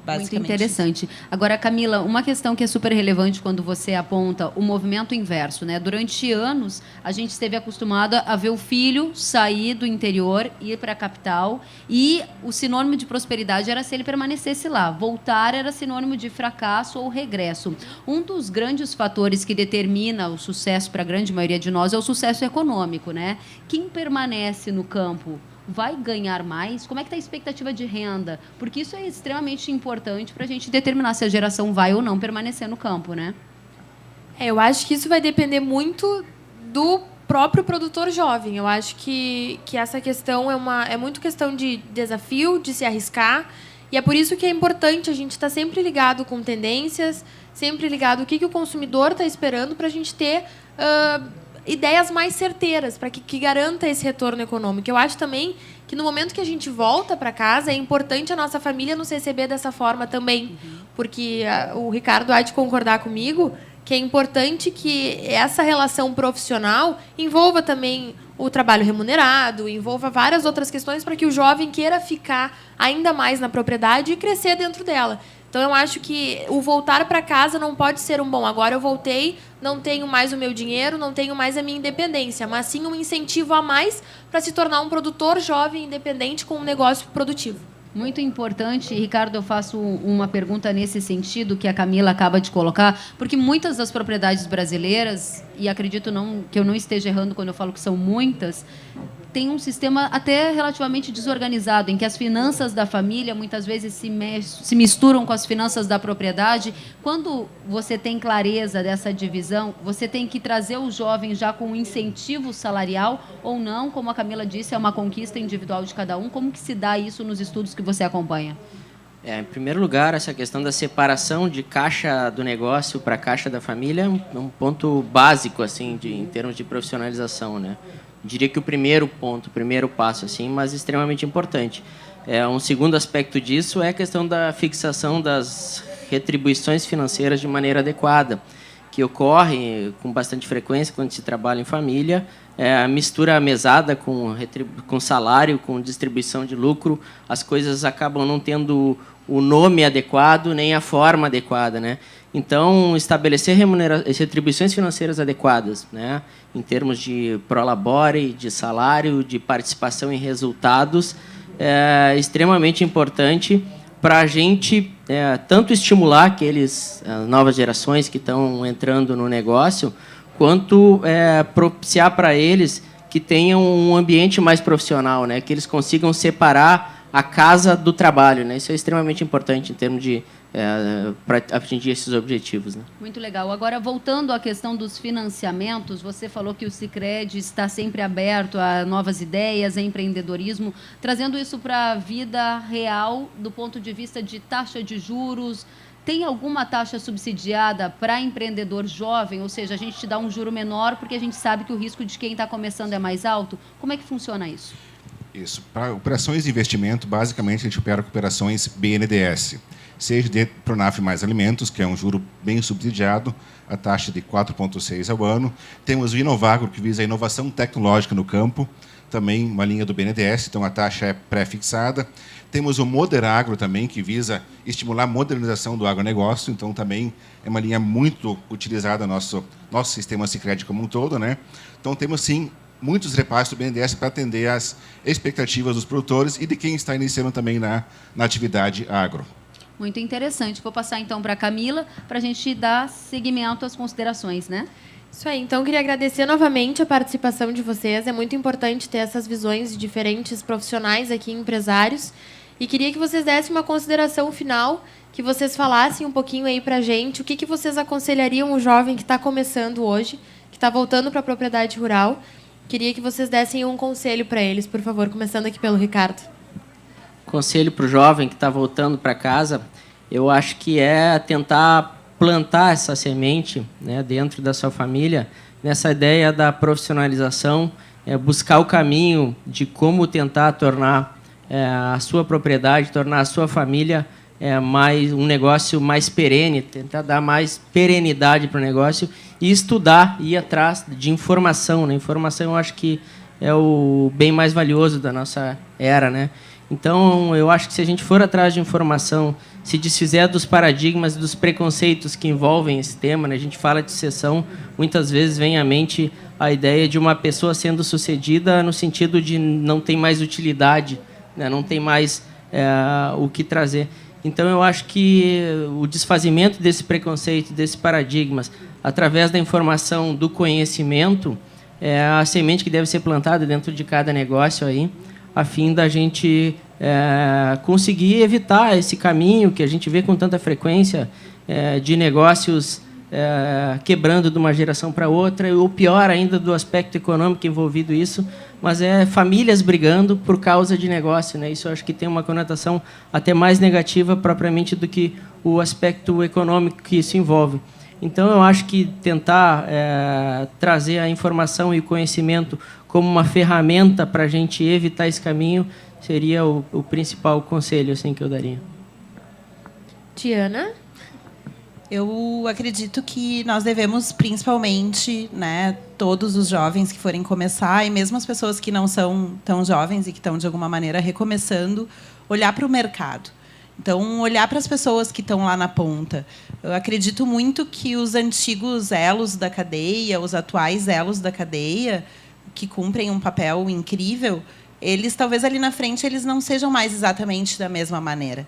muito interessante. Agora, Camila, uma questão que é super relevante quando você aponta o movimento inverso, né? Durante anos, a gente esteve acostumado a ver o filho sair do interior, ir para a capital, e o sinônimo de prosperidade era se ele permanecesse lá. Voltar era sinônimo de fracasso ou regresso. Um dos grandes fatores que determina o sucesso para a grande maioria de nós é o sucesso econômico, né? Quem permanece no campo vai ganhar mais? Como é que está a expectativa de renda? Porque isso é extremamente importante para a gente determinar se a geração vai ou não permanecer no campo, né? Eu acho que isso vai depender muito do próprio produtor jovem. Eu acho que essa questão é muito questão de desafio, de se arriscar, e é por isso que é importante a gente estar sempre ligado com tendências, sempre ligado o que o consumidor está esperando, para a gente ter ideias mais certeiras, para que garanta esse retorno econômico. Eu acho também que no momento que a gente volta para casa, é importante a nossa família nos receber dessa forma também, porque o Ricardo há de concordar comigo que é importante que essa relação profissional envolva também o trabalho remunerado, envolva várias outras questões para que o jovem queira ficar ainda mais na propriedade e crescer dentro dela. Então, eu acho que o voltar para casa não pode ser agora eu voltei, não tenho mais o meu dinheiro, não tenho mais a minha independência, mas sim um incentivo a mais para se tornar um produtor jovem independente com um negócio produtivo. Muito importante, Ricardo, eu faço uma pergunta nesse sentido que a Camila acaba de colocar, porque muitas das propriedades brasileiras, e acredito que eu não esteja errando quando eu falo que são muitas, tem um sistema até relativamente desorganizado, em que as finanças da família muitas vezes se misturam com as finanças da propriedade. Quando você tem clareza dessa divisão, você tem que trazer o jovem já com um incentivo salarial ou não, como a Camila disse, é uma conquista individual de cada um. Como que se dá isso nos estudos que você acompanha? Em primeiro lugar, essa questão da separação de caixa do negócio para caixa da família é um ponto básico assim, em termos de profissionalização, né? Diria que o primeiro passo, assim, mas extremamente importante. Um segundo aspecto disso é a questão da fixação das retribuições financeiras de maneira adequada, que ocorre com bastante frequência quando se trabalha em família, a mistura mesada com salário, com distribuição de lucro, as coisas acabam não tendo o nome adequado nem a forma adequada, né? Então, estabelecer retribuições financeiras adequadas, né, em termos de prolabore, de salário, de participação em resultados, é extremamente importante para a gente tanto estimular as novas gerações que estão entrando no negócio, quanto propiciar para eles que tenham um ambiente mais profissional, né, que eles consigam separar a casa do trabalho, né? Isso é extremamente importante em termos de para atingir esses objetivos, né? Muito legal. Agora, voltando à questão dos financiamentos, você falou que o Sicredi está sempre aberto a novas ideias, a empreendedorismo, trazendo isso para a vida real do ponto de vista de taxa de juros. Tem alguma taxa subsidiada para empreendedor jovem? Ou seja, a gente te dá um juro menor porque a gente sabe que o risco de quem está começando é mais alto? Como é que funciona isso? Isso. Para operações de investimento, basicamente, a gente opera com operações BNDES. Seja de Pronaf mais alimentos, que é um juro bem subsidiado, a taxa de 4,6% ao ano. Temos o Inovagro, que visa a inovação tecnológica no campo, também uma linha do BNDES, então a taxa é pré-fixada. Temos o Moderagro também, que visa estimular a modernização do agronegócio, então também é uma linha muito utilizada no nosso sistema Sicredi como um todo, né? Então temos, sim, muitos repasses do BNDES para atender às expectativas dos produtores e de quem está iniciando também na atividade agro. Muito interessante. Vou passar, então, para a Camila, para a gente dar seguimento às considerações, né? Isso aí. Então, queria agradecer novamente a participação de vocês. É muito importante ter essas visões de diferentes profissionais aqui, empresários. E queria que vocês dessem uma consideração final, que vocês falassem um pouquinho aí para a gente o que vocês aconselhariam o jovem que está começando hoje, que está voltando para a propriedade rural. Queria que vocês dessem um conselho para eles, por favor, começando aqui pelo Ricardo. Conselho para o jovem que está voltando para casa, eu acho que é tentar plantar essa semente, né, dentro da sua família, nessa ideia da profissionalização, buscar o caminho de como tentar tornar a sua propriedade, tornar a sua família mais um negócio mais perene, tentar dar mais perenidade para o negócio e estudar, ir atrás de informação. Né? Informação eu acho que é o bem mais valioso da nossa era, né? Então, eu acho que se a gente for atrás de informação, se desfizer dos paradigmas e dos preconceitos que envolvem esse tema, né? A gente fala de sucessão, muitas vezes vem à mente a ideia de uma pessoa sendo sucedida no sentido de não tem mais utilidade, né? Não tem mais o que trazer. Então, eu acho que o desfazimento desse preconceito, desses paradigmas, através da informação, do conhecimento, é a semente que deve ser plantada dentro de cada negócio aí, a fim da gente conseguir evitar esse caminho que a gente vê com tanta frequência de negócios quebrando de uma geração para outra, ou pior ainda, do aspecto econômico envolvido isso, mas famílias brigando por causa de negócio, né? Isso eu acho que tem uma conotação até mais negativa propriamente do que o aspecto econômico que isso envolve. Então, eu acho que tentar trazer a informação e o conhecimento como uma ferramenta para a gente evitar esse caminho seria o principal conselho assim, que eu daria. Diana? Eu acredito que nós devemos, principalmente, né, todos os jovens que forem começar, e mesmo as pessoas que não são tão jovens e que estão, de alguma maneira, recomeçando, olhar para o mercado. Então, olhar para as pessoas que estão lá na ponta. Eu acredito muito que os antigos elos da cadeia, os atuais elos da cadeia, que cumprem um papel incrível, eles, talvez, ali na frente, eles não sejam mais exatamente da mesma maneira.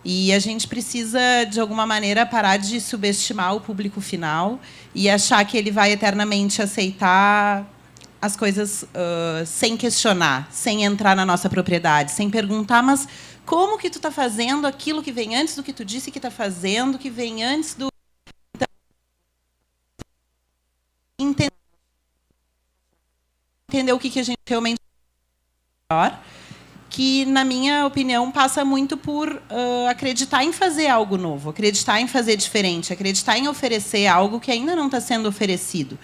E a gente precisa, de alguma maneira, parar de subestimar o público final e achar que ele vai eternamente aceitar as coisas sem questionar, sem entrar na nossa propriedade, sem perguntar, mas como que tu está fazendo aquilo que vem antes do que tu disse que está fazendo, que vem antes do... Então, entender o que a gente realmente melhor, que, na minha opinião, passa muito por acreditar em fazer algo novo, acreditar em fazer diferente, acreditar em oferecer algo que ainda não está sendo oferecido.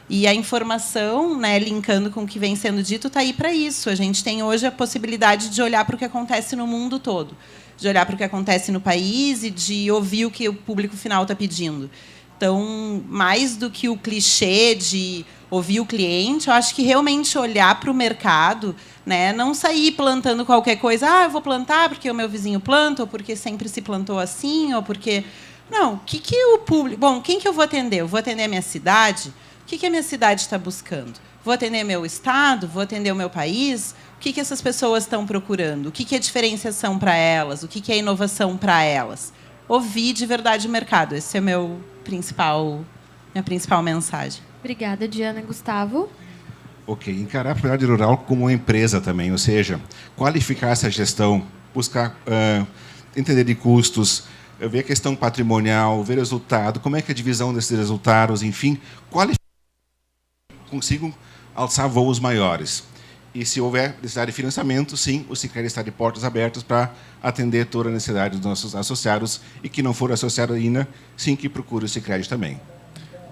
E a informação, né, linkando com o que vem sendo dito, está aí para isso. A gente tem hoje a possibilidade de olhar para o que acontece no mundo todo, de olhar para o que acontece no país e de ouvir o que o público final está pedindo. Então, mais do que o clichê de ouvir o cliente, eu acho que realmente olhar para o mercado, né, não sair plantando qualquer coisa. Eu vou plantar porque o meu vizinho planta, ou porque sempre se plantou assim, ou porque... Não, o que o público... Bom, quem que eu vou atender? Eu vou atender a minha cidade? O que a minha cidade está buscando? Vou atender meu estado? Vou atender o meu país? O que essas pessoas estão procurando? O que é diferenciação para elas? O que é inovação para elas? Ouvir de verdade o mercado. Esse é minha principal mensagem. Obrigada, Diana. Gustavo? Ok, encarar a propriedade rural como uma empresa também, ou seja, qualificar essa gestão, buscar entender de custos, ver a questão patrimonial, ver resultado, como é que é a divisão desses resultados, enfim, qualificar, consigam alçar voos maiores. E se houver necessidade de financiamento, sim, o Sicredi está de portas abertas para atender toda a necessidade dos nossos associados, e que não for associado ainda, sim, que procure o Sicredi também.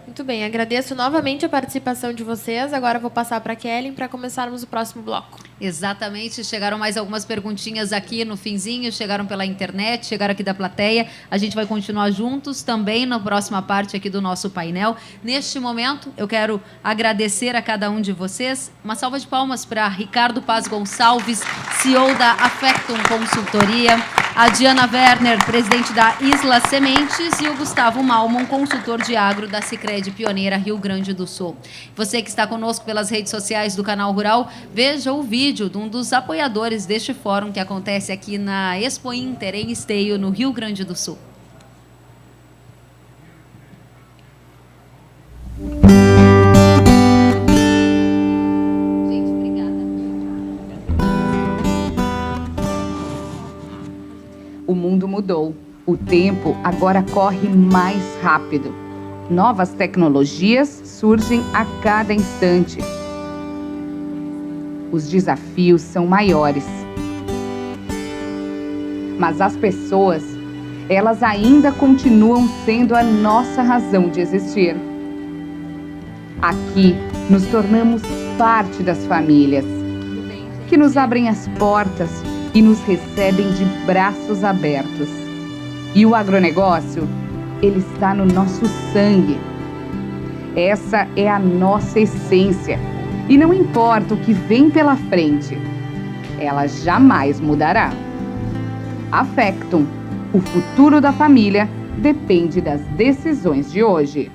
Muito bem, agradeço novamente a participação de vocês. Agora vou passar para a Kellen para começarmos o próximo bloco. Exatamente, chegaram mais algumas perguntinhas aqui no finzinho, chegaram pela internet, chegaram aqui da plateia. A gente vai continuar juntos também na próxima parte aqui do nosso painel. Neste momento, eu quero agradecer a cada um de vocês. Uma salva de palmas para Ricardo Paz Gonçalves, CEO da Affectum Consultoria, a Diana Werner, presidente da Isla Sementes, e o Gustavo Malmon, consultor de agro da Sicredi Pioneira Rio Grande do Sul. Você que está conosco pelas redes sociais do Canal Rural, veja o vídeo de um dos apoiadores deste fórum que acontece aqui na Expo Inter, em Esteio, no Rio Grande do Sul. O mundo mudou. O tempo agora corre mais rápido. Novas tecnologias surgem a cada instante. Os desafios são maiores. Mas as pessoas, elas ainda continuam sendo a nossa razão de existir. Aqui nos tornamos parte das famílias, que nos abrem as portas e nos recebem de braços abertos. E o agronegócio, ele está no nosso sangue. Essa é a nossa essência. E não importa o que vem pela frente, ela jamais mudará. Affectum, o futuro da família depende das decisões de hoje.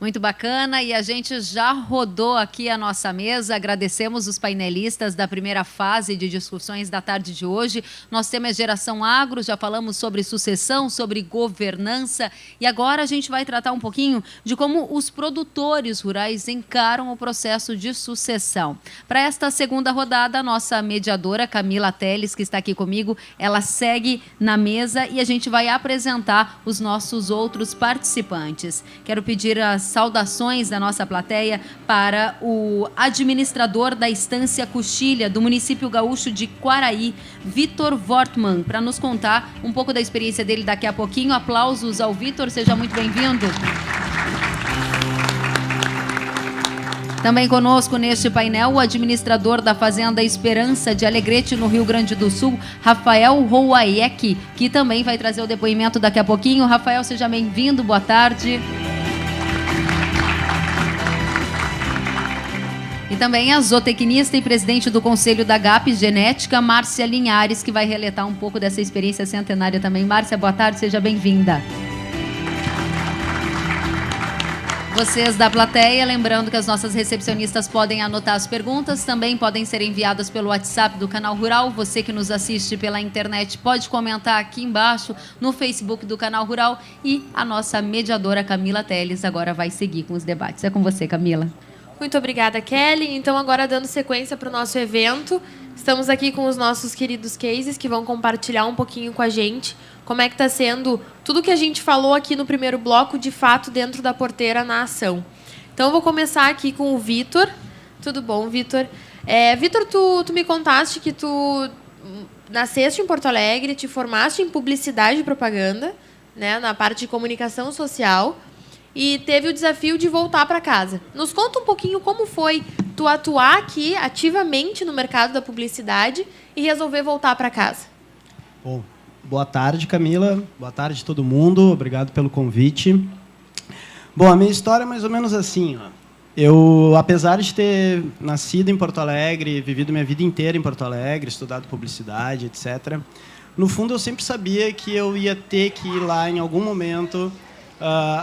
Muito bacana, e a gente já rodou aqui a nossa mesa. Agradecemos os painelistas da primeira fase de discussões da tarde de hoje. Nosso tema é Geração Agro, já falamos sobre sucessão, sobre governança, e agora a gente vai tratar um pouquinho de como os produtores rurais encaram o processo de sucessão. Para esta segunda rodada, a nossa mediadora, Camila Teles, que está aqui comigo, ela segue na mesa e a gente vai apresentar os nossos outros participantes. Quero pedir as saudações da nossa plateia para o administrador da Estância Coxilha, do município gaúcho de Quaraí, Vitor Wortmann, para nos contar um pouco da experiência dele daqui a pouquinho. Aplausos ao Vitor, seja muito bem-vindo. Também conosco neste painel o administrador da Fazenda Esperança de Alegrete, no Rio Grande do Sul, Rafael Rouaek, que também vai trazer o depoimento daqui a pouquinho. Rafael, seja bem-vindo, boa tarde. E também a zootecnista e presidente do Conselho da GAP Genética, Márcia Linhares, que vai relatar um pouco dessa experiência centenária também. Márcia, boa tarde, seja bem-vinda. Vocês da plateia, lembrando que as nossas recepcionistas podem anotar as perguntas, também podem ser enviadas pelo WhatsApp do Canal Rural. Você que nos assiste pela internet pode comentar aqui embaixo no Facebook do Canal Rural, e a nossa mediadora Camila Teles agora vai seguir com os debates. É com você, Camila. Muito obrigada, Kelly. Então, agora dando sequência para o nosso evento, estamos aqui com os nossos queridos cases que vão compartilhar um pouquinho com a gente como é que está sendo tudo que a gente falou aqui no primeiro bloco, de fato, dentro da porteira na ação. Então, eu vou começar aqui com o Vitor. Tudo bom, Vitor? Vitor, tu me contaste que tu nasceste em Porto Alegre, te formaste em publicidade e propaganda, né, na parte de comunicação social, e teve o desafio de voltar para casa. Nos conta um pouquinho como foi tu atuar aqui ativamente no mercado da publicidade e resolver voltar para casa. Bom, boa tarde, Camila. Boa tarde, todo mundo. Obrigado pelo convite. Bom, a minha história é mais ou menos assim, ó. Eu, apesar de ter nascido em Porto Alegre, vivido minha vida inteira em Porto Alegre, estudado publicidade, etc., no fundo eu sempre sabia que eu ia ter que ir lá em algum momento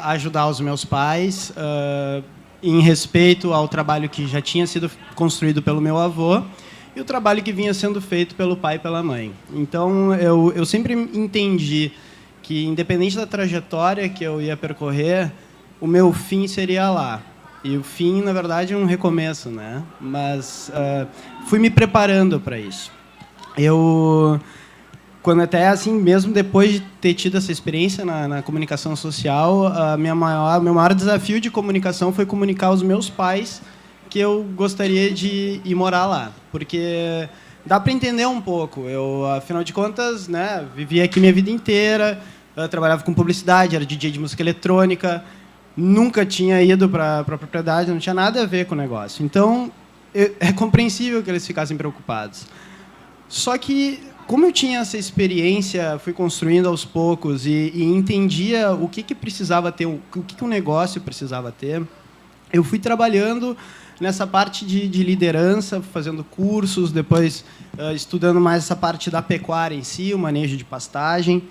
ajudar os meus pais, em respeito ao trabalho que já tinha sido construído pelo meu avô e o trabalho que vinha sendo feito pelo pai e pela mãe. Então, eu sempre entendi que, independente da trajetória que eu ia percorrer, o meu fim seria lá. E o fim, na verdade, é um recomeço, né? Mas fui me preparando para isso. Quando até assim, mesmo depois de ter tido essa experiência na comunicação social, meu maior desafio de comunicação foi comunicar aos meus pais que eu gostaria de ir morar lá, porque dá para entender um pouco. Eu, afinal de contas, né, vivi aqui minha vida inteira, trabalhava com publicidade, era DJ de música eletrônica, nunca tinha ido para a propriedade, não tinha nada a ver com o negócio. Então, é compreensível que eles ficassem preocupados. Só que, como eu tinha essa experiência, fui construindo aos poucos e entendia o que precisava ter, o que um negócio precisava ter, eu fui trabalhando nessa parte de liderança, fazendo cursos, depois estudando mais essa parte da pecuária em si, o manejo de pastagem,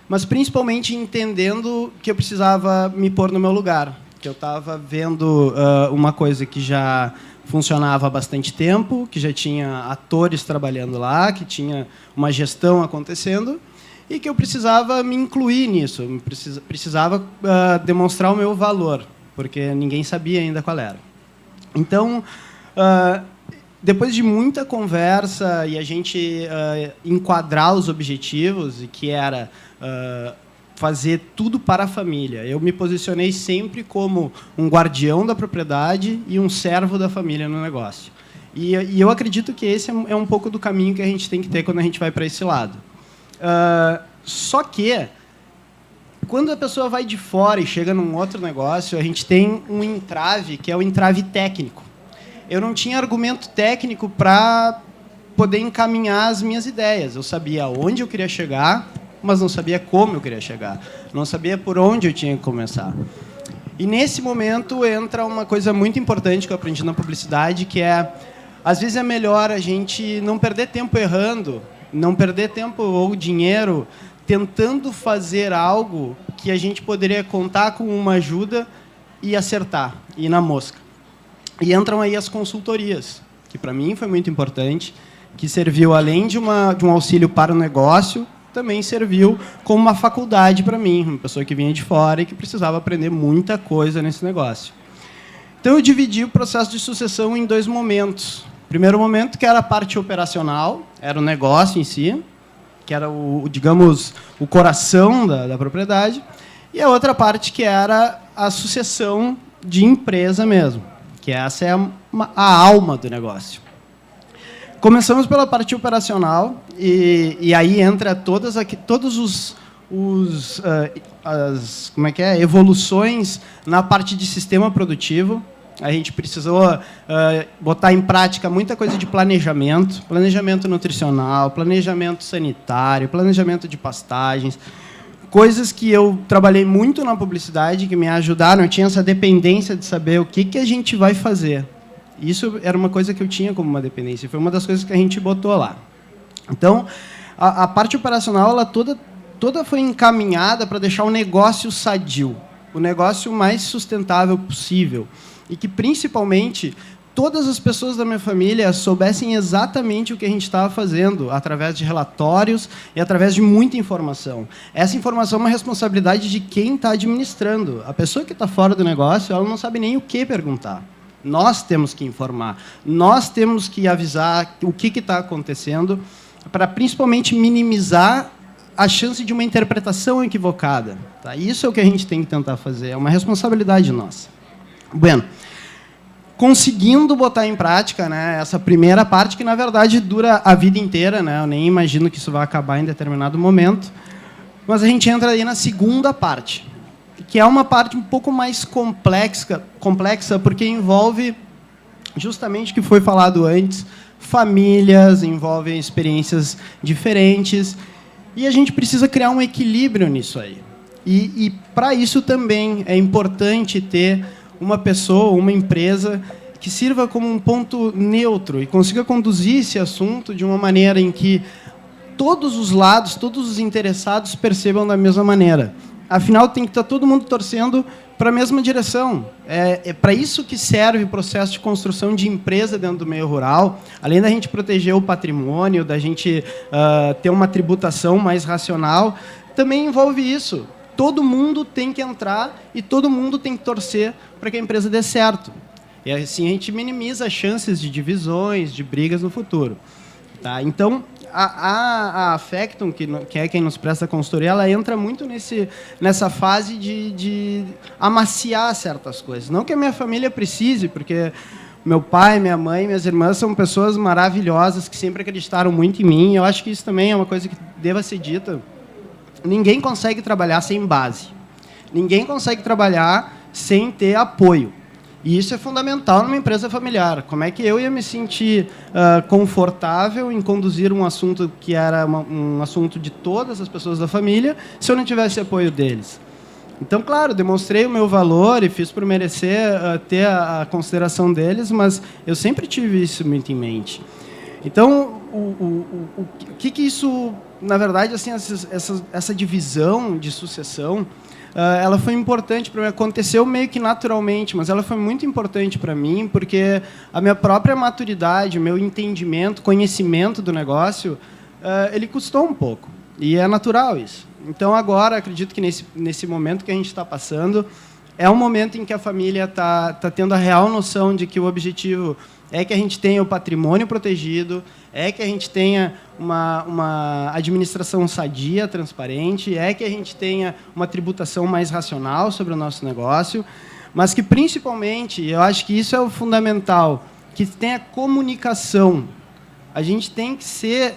mas principalmente entendendo que eu precisava me pôr no meu lugar, que eu estava vendo uma coisa que já funcionava há bastante tempo, que já tinha atores trabalhando lá, que tinha uma gestão acontecendo, e que eu precisava me incluir nisso, precisava demonstrar o meu valor, porque ninguém sabia ainda qual era. Então, depois de muita conversa e a gente enquadrar os objetivos, e que era fazer tudo para a família, eu me posicionei sempre como um guardião da propriedade e um servo da família no negócio. E eu acredito que esse é um pouco do caminho que a gente tem que ter quando a gente vai para esse lado. Só que, quando a pessoa vai de fora e chega num outro negócio, a gente tem um entrave, que é o entrave técnico. Eu não tinha argumento técnico para poder encaminhar as minhas ideias. Eu sabia onde eu queria chegar, mas não sabia como eu queria chegar. Não sabia por onde eu tinha que começar. E, nesse momento, entra uma coisa muito importante que eu aprendi na publicidade, que é, às vezes, é melhor a gente não perder tempo errando, não perder tempo ou dinheiro tentando fazer algo que a gente poderia contar com uma ajuda e acertar, ir na mosca. E entram aí as consultorias, que para mim foi muito importante, que serviu, além de um auxílio para o negócio, também serviu como uma faculdade para mim, uma pessoa que vinha de fora e que precisava aprender muita coisa nesse negócio. Então, eu dividi o processo de sucessão em 2 momentos. O primeiro momento, que era a parte operacional, era o negócio em si, que era, digamos, o coração da propriedade, e a outra parte, que era a sucessão de empresa mesmo, que essa é a alma do negócio. Começamos pela parte operacional, e aí entra todos as evoluções na parte de sistema produtivo. A gente precisou botar em prática muita coisa de planejamento nutricional, planejamento sanitário, planejamento de pastagens, coisas que eu trabalhei muito na publicidade, que me ajudaram. Eu tinha essa dependência de saber o que a gente vai fazer. Isso era uma coisa que eu tinha como uma dependência, foi uma das coisas que a gente botou lá. Então, a parte operacional, ela toda foi encaminhada para deixar o negócio sadio, o negócio mais sustentável possível, e que, principalmente, todas as pessoas da minha família soubessem exatamente o que a gente estava fazendo, através de relatórios e através de muita informação. Essa informação é uma responsabilidade de quem está administrando. A pessoa que está fora do negócio, ela não sabe nem o que perguntar. Nós temos que informar, nós temos que avisar o que está acontecendo, para, principalmente, minimizar a chance de uma interpretação equivocada. Tá? Isso é o que a gente tem que tentar fazer, é uma responsabilidade nossa. Bueno, conseguindo botar em prática, né, essa primeira parte, que, na verdade, dura a vida inteira, né, eu nem imagino que isso vai acabar em determinado momento, mas a gente entra aí na segunda parte, que é uma parte um pouco mais complexa, porque envolve justamente o que foi falado antes, famílias, envolve experiências diferentes, e a gente precisa criar um equilíbrio nisso aí. E para isso também é importante ter uma pessoa, uma empresa, que sirva como um ponto neutro e consiga conduzir esse assunto de uma maneira em que todos os lados, todos os interessados percebam da mesma maneira. Afinal, tem que estar todo mundo torcendo para a mesma direção. É para isso que serve o processo de construção de empresa dentro do meio rural. Além da gente proteger o patrimônio, da gente ter uma tributação mais racional, também envolve isso. Todo mundo tem que entrar e todo mundo tem que torcer para que a empresa dê certo. E assim a gente minimiza as chances de divisões, de brigas no futuro. Tá? Então, a Affectum, que é quem nos presta consultoria, ela entra muito nessa fase de amaciar certas coisas. Não que a minha família precise, porque meu pai, minha mãe, minhas irmãs são pessoas maravilhosas que sempre acreditaram muito em mim. Eu acho que isso também é uma coisa que deva ser dita. Ninguém consegue trabalhar sem base. Ninguém consegue trabalhar sem ter apoio. E isso é fundamental numa empresa familiar. Como é que eu ia me sentir confortável em conduzir um assunto que era um assunto de todas as pessoas da família, se eu não tivesse apoio deles? Então, claro, demonstrei o meu valor e fiz por merecer ter a consideração deles, mas eu sempre tive isso muito em mente. Então, o que isso, na verdade, assim, essa divisão de sucessão, ela foi importante para mim, aconteceu meio que naturalmente, mas ela foi muito importante para mim, porque a minha própria maturidade, o meu entendimento, conhecimento do negócio, ele custou um pouco, e é natural isso. Então, agora, acredito que nesse momento que a gente está passando, é um momento em que a família está tendo a real noção de que o objetivo é que a gente tenha o patrimônio protegido, é que a gente tenha uma administração sadia, transparente, é que a gente tenha uma tributação mais racional sobre o nosso negócio, mas que, principalmente, eu acho que isso é o fundamental, que tenha comunicação. A gente tem que se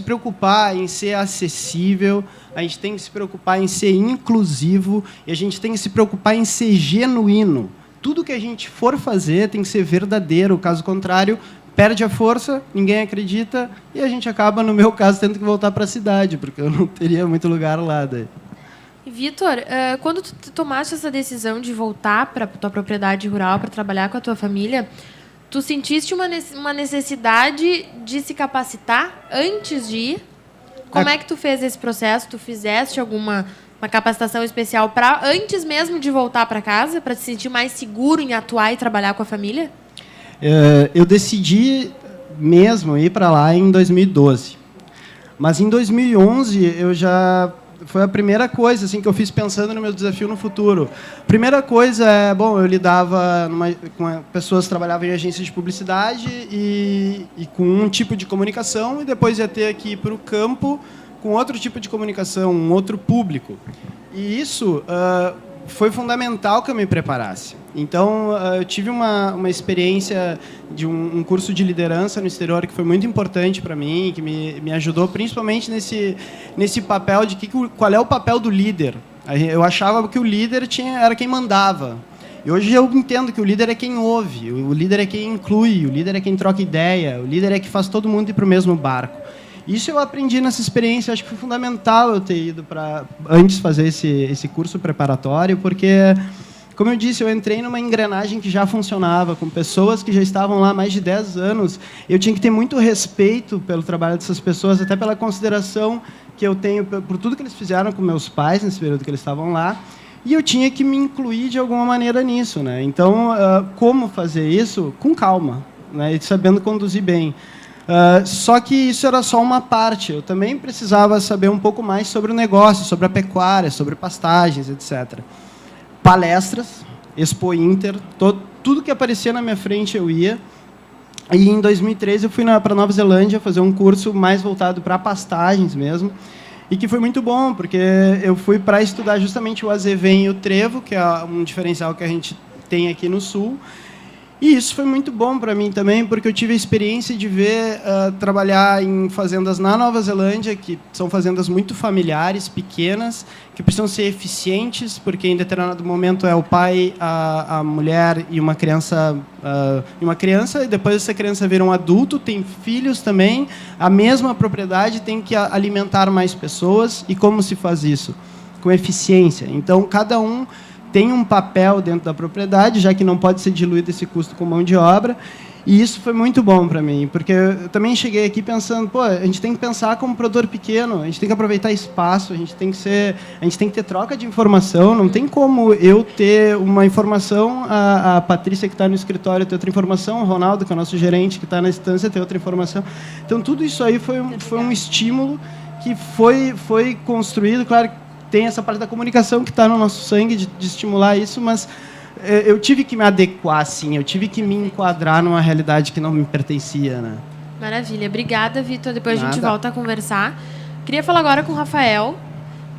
preocupar em ser acessível, a gente tem que se preocupar em ser inclusivo e a gente tem que se preocupar em ser genuíno. Tudo que a gente for fazer tem que ser verdadeiro, caso contrário, perde a força, ninguém acredita e a gente acaba, no meu caso, tendo que voltar para a cidade, porque eu não teria muito lugar lá daí. Vitor, quando tu tomaste essa decisão de voltar para a tua propriedade rural, para trabalhar com a tua família, tu sentiste uma necessidade de se capacitar antes de ir? Como é que tu fez esse processo? Tu fizeste uma capacitação especial antes mesmo de voltar para casa, para te sentir mais seguro em atuar e trabalhar com a família? Eu decidi mesmo ir para lá em 2012. Mas em 2011 foi a primeira coisa assim, que eu fiz pensando no meu desafio no futuro. Primeira coisa eu lidava com pessoas que trabalhavam em agências de publicidade e com um tipo de comunicação, e depois ia ter que ir para o campo com outro tipo de comunicação, um outro público. E isso foi fundamental que eu me preparasse. Então, eu tive uma experiência de um curso de liderança no exterior que foi muito importante para mim, que me ajudou principalmente nesse papel de qual é o papel do líder. Eu achava que o líder era quem mandava. E hoje eu entendo que o líder é quem ouve, o líder é quem inclui, o líder é quem troca ideia, o líder é que faz todo mundo ir para o mesmo barco. Isso eu aprendi nessa experiência, acho que foi fundamental eu ter ido antes fazer esse curso preparatório, porque, como eu disse, eu entrei numa engrenagem que já funcionava, com pessoas que já estavam lá há mais de 10 anos. Eu tinha que ter muito respeito pelo trabalho dessas pessoas, até pela consideração que eu tenho por tudo que eles fizeram com meus pais nesse período que eles estavam lá, e eu tinha que me incluir de alguma maneira nisso, né? Então, como fazer isso? Com calma, né? E sabendo conduzir bem. Só que isso era só uma parte. Eu também precisava saber um pouco mais sobre o negócio, sobre a pecuária, sobre pastagens, etc. Palestras, Expo Inter, tudo que aparecia na minha frente eu ia. E em 2013 eu fui para Nova Zelândia fazer um curso mais voltado para pastagens mesmo, e que foi muito bom, porque eu fui para estudar justamente o azevém e o trevo, que é um diferencial que a gente tem aqui no Sul. E isso foi muito bom para mim também, porque eu tive a experiência de ver trabalhar em fazendas na Nova Zelândia, que são fazendas muito familiares, pequenas, que precisam ser eficientes, porque em determinado momento é o pai, a mulher e uma criança, e depois essa criança vira um adulto, tem filhos também, a mesma propriedade tem que alimentar mais pessoas. E como se faz isso? Com eficiência. Então, cada um tem um papel dentro da propriedade, já que não pode ser diluído esse custo com mão de obra. E isso foi muito bom para mim, porque eu também cheguei aqui pensando, a gente tem que pensar como produtor pequeno, a gente tem que aproveitar espaço, a gente tem que ter troca de informação. Não tem como eu ter uma informação, a Patrícia que está no escritório ter outra informação, o Ronaldo, que é o nosso gerente, que está na instância, ter outra informação. Então, tudo isso aí foi um estímulo que foi construído. Claro que tem essa parte da comunicação que está no nosso sangue, de estimular isso, mas eu tive que me adequar, assim, eu tive que me enquadrar numa realidade que não me pertencia, né? Maravilha. Obrigada, Vitor. Depois a gente volta a conversar. Queria falar agora com o Rafael,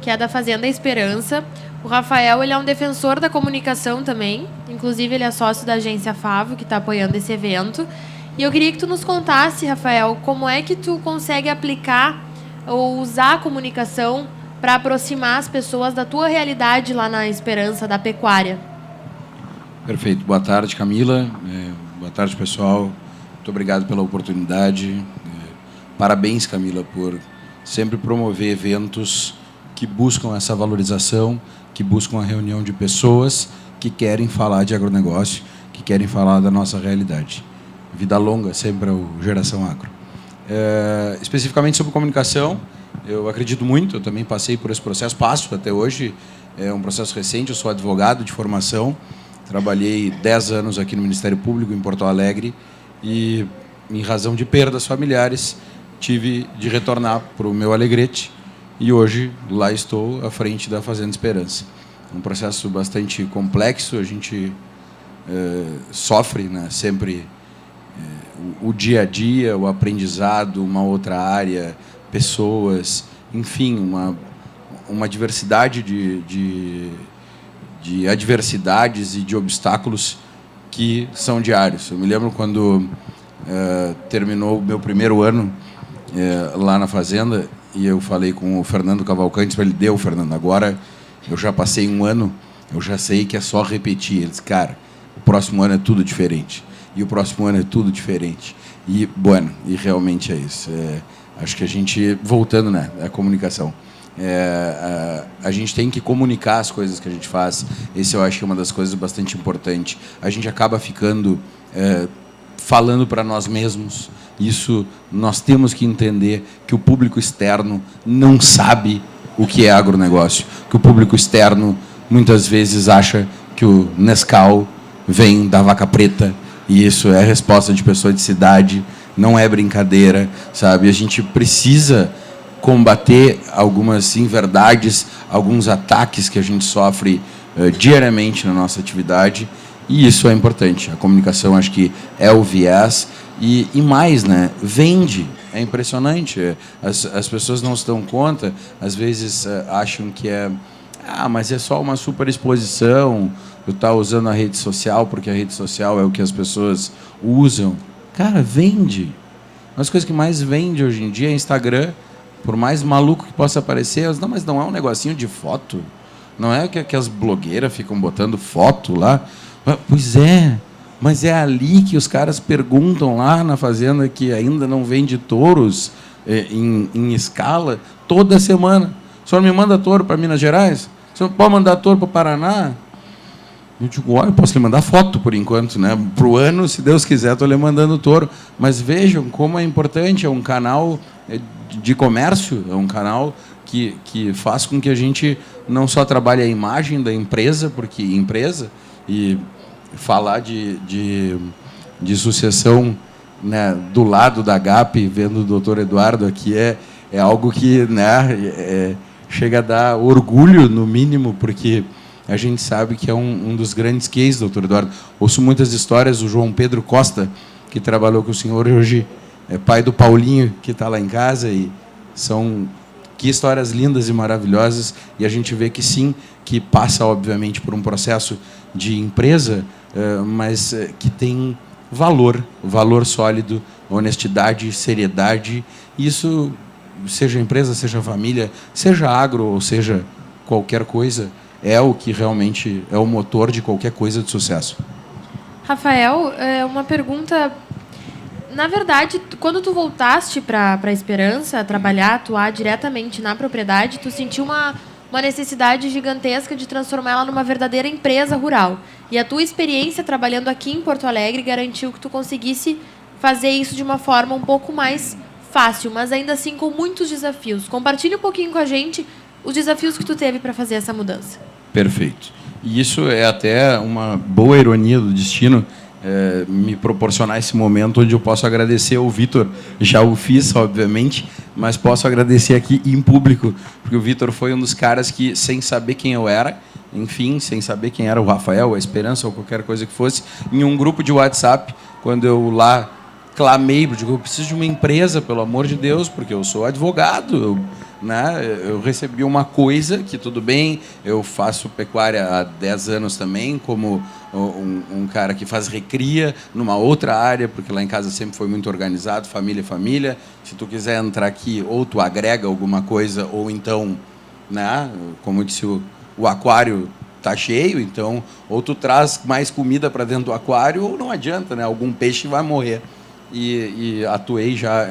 que é da Fazenda Esperança. O Rafael, ele é um defensor da comunicação também. Inclusive, ele é sócio da agência Favo, que está apoiando esse evento. E eu queria que tu nos contasse, Rafael, como é que tu consegue aplicar ou usar a comunicação para aproximar as pessoas da tua realidade lá na Esperança, da pecuária. Perfeito. Boa tarde, Camila. Boa tarde, pessoal. Muito obrigado pela oportunidade. Parabéns, Camila, por sempre promover eventos que buscam essa valorização, que buscam a reunião de pessoas que querem falar de agronegócio, que querem falar da nossa realidade. Vida longa sempre é o Geração Agro. Especificamente sobre comunicação, eu acredito muito, eu também passei por esse processo, passo até hoje, é um processo recente, eu sou advogado de formação, trabalhei 10 anos aqui no Ministério Público, em Porto Alegre, e, em razão de perdas familiares, tive de retornar para o meu Alegrete, e hoje lá estou à frente da Fazenda Esperança. Um processo bastante complexo, a gente sofre, né, sempre o dia a dia, o aprendizado, uma outra área, pessoas, enfim, uma diversidade de adversidades e de obstáculos que são diários. Eu me lembro quando terminou o meu primeiro ano lá na Fazenda, e eu falei com o Fernando Cavalcante para ele, Fernando, agora eu já passei um ano, eu já sei que é só repetir. Ele disse, cara, o próximo ano é tudo diferente. E o próximo ano é tudo diferente. E, bueno, e realmente é isso. Acho que a gente, voltando, né, à comunicação, a gente tem que comunicar as coisas que a gente faz. Esse eu acho que é uma das coisas bastante importantes. A gente acaba ficando falando para nós mesmos. Isso nós temos que entender que o público externo não sabe o que é agronegócio, que o público externo muitas vezes acha que o Nescau vem da vaca preta, e isso é resposta de pessoa de cidade, não é brincadeira, sabe? A gente precisa combater algumas inverdades, alguns ataques que a gente sofre diariamente na nossa atividade, e isso é importante. A comunicação, acho que é o viés, e mais, né? Vende. É impressionante. As pessoas não se dão conta, às vezes acham que mas é só uma super exposição, tu tá usando a rede social porque a rede social é o que as pessoas usam. Cara, vende. Uma das coisas que mais vende hoje em dia é Instagram, por mais maluco que possa parecer, não, mas não é um negocinho de foto? Não é que as blogueiras ficam botando foto lá? Pois é, mas é ali que os caras perguntam lá na fazenda que ainda não vende touros em escala, toda semana. O senhor me manda touro para Minas Gerais? O senhor pode mandar touro para o Paraná? Eu digo, olha, eu posso lhe mandar foto por enquanto, né? Para o ano, se Deus quiser, estou lhe mandando touro. Mas vejam como é importante, é um canal de comércio, é um canal que faz com que a gente não só trabalhe a imagem da empresa, porque empresa, e falar de sucessão, né, do lado da GAP, vendo o doutor Eduardo aqui, é algo que, né, chega a dar orgulho, no mínimo, porque a gente sabe que é um dos grandes cases, doutor Eduardo. Ouço muitas histórias do João Pedro Costa, que trabalhou com o senhor, e hoje é pai do Paulinho, que está lá em casa, e são que histórias lindas e maravilhosas, e a gente vê que sim, que passa, obviamente, por um processo de empresa, mas que tem valor sólido, honestidade, seriedade. Isso, seja empresa, seja família, seja agro, ou seja qualquer coisa, é o que realmente é o motor de qualquer coisa de sucesso. Rafael, uma pergunta. Na verdade, quando tu voltaste para a Esperança, trabalhar, atuar diretamente na propriedade, tu sentiu uma necessidade gigantesca de transformar ela numa verdadeira empresa rural. E a tua experiência trabalhando aqui em Porto Alegre garantiu que tu conseguisse fazer isso de uma forma um pouco mais fácil, mas ainda assim com muitos desafios. Compartilhe um pouquinho com a gente os desafios que tu teve para fazer essa mudança. Perfeito. E isso é até uma boa ironia do destino, me proporcionar esse momento onde eu posso agradecer ao Vitor. Já o fiz, obviamente, mas posso agradecer aqui em público, porque o Vitor foi um dos caras que, sem saber quem eu era, enfim, sem saber quem era o Rafael, a Esperança ou qualquer coisa que fosse, em um grupo de WhatsApp, quando eu lá clamei, digo, eu preciso de uma empresa, pelo amor de Deus, porque eu sou advogado, eu recebi uma coisa que, tudo bem, eu faço pecuária há 10 anos também, como um cara que faz recria numa outra área, porque lá em casa sempre foi muito organizado, família, família. Se tu quiser entrar aqui, ou tu agrega alguma coisa, ou então, né, como eu disse, o aquário está cheio, então, ou tu traz mais comida para dentro do aquário, ou não adianta, né, algum peixe vai morrer. e atuei já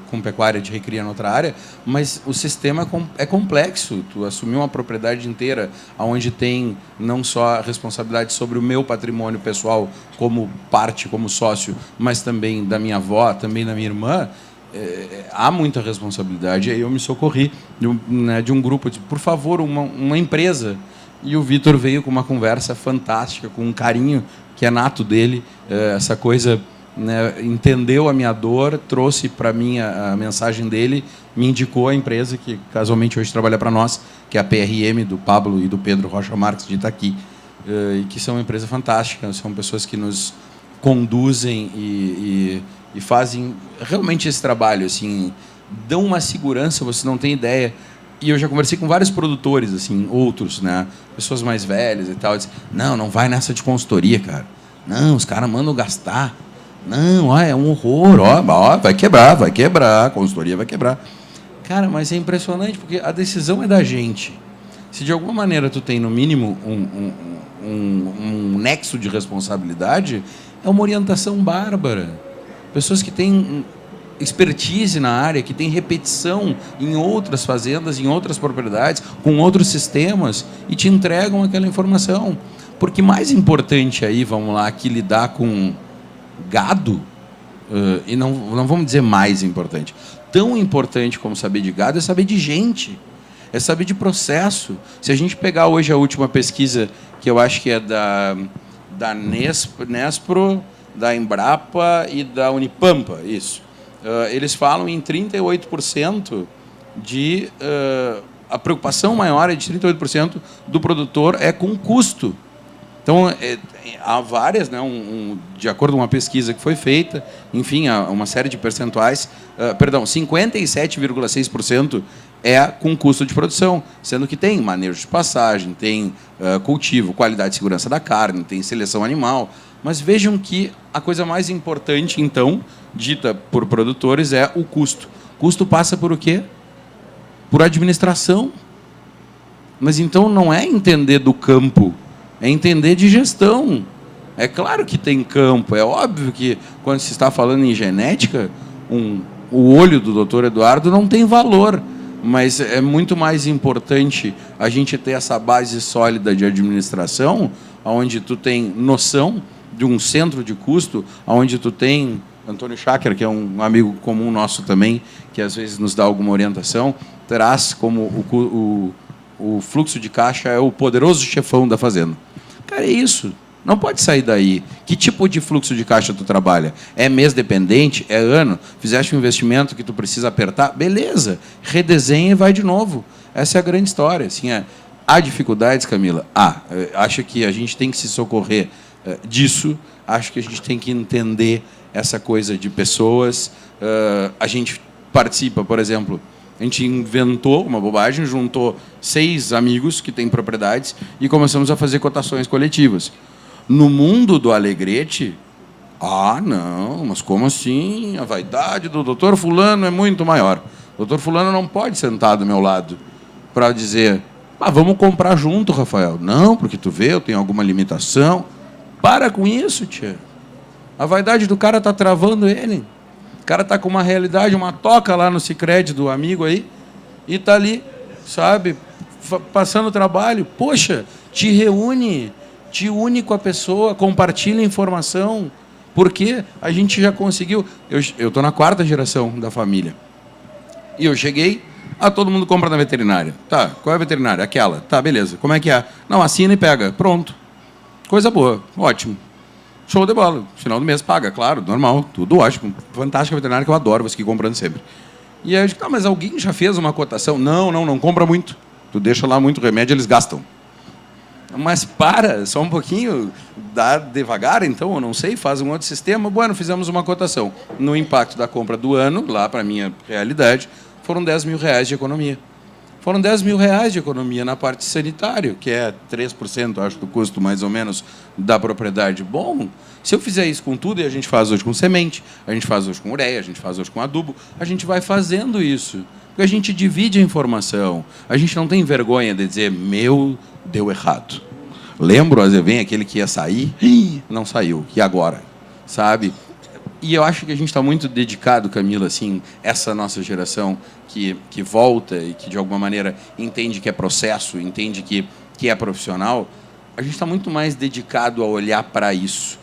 com pecuária de recria em outra área, mas o sistema é complexo. Tu assumir uma propriedade inteira, onde tem não só a responsabilidade sobre o meu patrimônio pessoal como parte, como sócio, mas também da minha avó, também da minha irmã, há muita responsabilidade. E aí eu me socorri de um grupo, de, por favor, uma empresa. E o Vitor veio com uma conversa fantástica, com um carinho que é nato dele, essa coisa... Né, entendeu a minha dor, trouxe para mim a mensagem dele, me indicou a empresa que casualmente hoje trabalha para nós, que é a PRM, do Pablo e do Pedro Rocha Marques de Itaqui, e que são uma empresa fantástica, são pessoas que nos conduzem e fazem realmente esse trabalho, assim, dão uma segurança, você não tem ideia. E eu já conversei com vários produtores, assim, outros, né, pessoas mais velhas e tal, dizem, não vai nessa de consultoria, cara, não, os caras mandam gastar. Não, é um horror, vai quebrar, a consultoria vai quebrar. Cara, mas é impressionante, porque a decisão é da gente. Se de alguma maneira tu tem, no mínimo, um nexo de responsabilidade, é uma orientação bárbara. Pessoas que têm expertise na área, que têm repetição em outras fazendas, em outras propriedades, com outros sistemas, e te entregam aquela informação. Porque mais importante aí, vamos lá, que lidar com gado, e não vamos dizer mais importante, tão importante como saber de gado é saber de gente, é saber de processo. Se a gente pegar hoje a última pesquisa, que eu acho que é da Nespro, da Embrapa e da Unipampa, isso, eles falam em 38% de... a preocupação maior é de 38% do produtor é com custo. Então, há várias, né, de acordo com uma pesquisa que foi feita, enfim, há uma série de percentuais, 57,6% é com custo de produção, sendo que tem manejo de passagem, tem cultivo, qualidade e segurança da carne, tem seleção animal. Mas vejam que a coisa mais importante, então, dita por produtores, é o custo. Custo passa por o quê? Por administração. Mas, então, não é entender do campo, é entender de gestão. É claro que tem campo, é óbvio que, quando se está falando em genética, o olho do doutor Eduardo não tem valor, mas é muito mais importante a gente ter essa base sólida de administração, onde tu tem noção de um centro de custo, onde tu tem... Antônio Schacker, que é um amigo comum nosso também, que às vezes nos dá alguma orientação, traz como o fluxo de caixa é o poderoso chefão da fazenda. Cara, é isso. Não pode sair daí. Que tipo de fluxo de caixa tu trabalha? É mês dependente? É ano? Fizeste um investimento que tu precisa apertar? Beleza. Redesenha e vai de novo. Essa é a grande história. Assim, há dificuldades, Camila? Acho que a gente tem que se socorrer disso. Acho que a gente tem que entender essa coisa de pessoas. A gente participa, por exemplo... A gente inventou uma bobagem, juntou 6 amigos que têm propriedades e começamos a fazer cotações coletivas. No mundo do Alegrete, não, mas como assim? A vaidade do doutor fulano é muito maior. O doutor fulano não pode sentar do meu lado para dizer, vamos comprar junto, Rafael. Não, porque tu vê, eu tenho alguma limitação. Para com isso, tia. A vaidade do cara está travando ele. O cara está com uma realidade, uma toca lá no Sicredi do amigo aí, e está ali, sabe, passando trabalho. Poxa, te reúne, te une com a pessoa, compartilha informação, porque a gente já conseguiu... Eu estou na 4ª geração da família. E eu cheguei, todo mundo compra na veterinária. Tá, qual é a veterinária? Aquela. Tá, beleza. Como é que é? Não, assina e pega. Pronto. Coisa boa, ótimo. Show de bola. Final do mês paga, claro, normal, tudo ótimo. Fantástica veterinária que eu adoro, você aqui comprando sempre. E aí eu digo, mas alguém já fez uma cotação? Não compra muito. Tu deixa lá muito remédio, eles gastam. Mas para, só um pouquinho, dá devagar, então, eu não sei, faz um outro sistema. Bueno, fizemos uma cotação. No impacto da compra do ano, lá para a minha realidade, foram R$10.000 de economia. Foram R$10.000 de economia na parte sanitária, que é 3%, acho, do custo, mais ou menos, da propriedade. Bom, se eu fizer isso com tudo, e a gente faz hoje com semente, a gente faz hoje com ureia, a gente faz hoje com adubo, a gente vai fazendo isso. Porque a gente divide a informação. A gente não tem vergonha de dizer, deu errado. Lembro, às vezes, vem aquele que ia sair, não saiu. E agora? Sabe? E eu acho que a gente está muito dedicado, Camila, assim, essa nossa geração que volta e que, de alguma maneira, entende que é processo, entende que é profissional, a gente está muito mais dedicado a olhar para isso.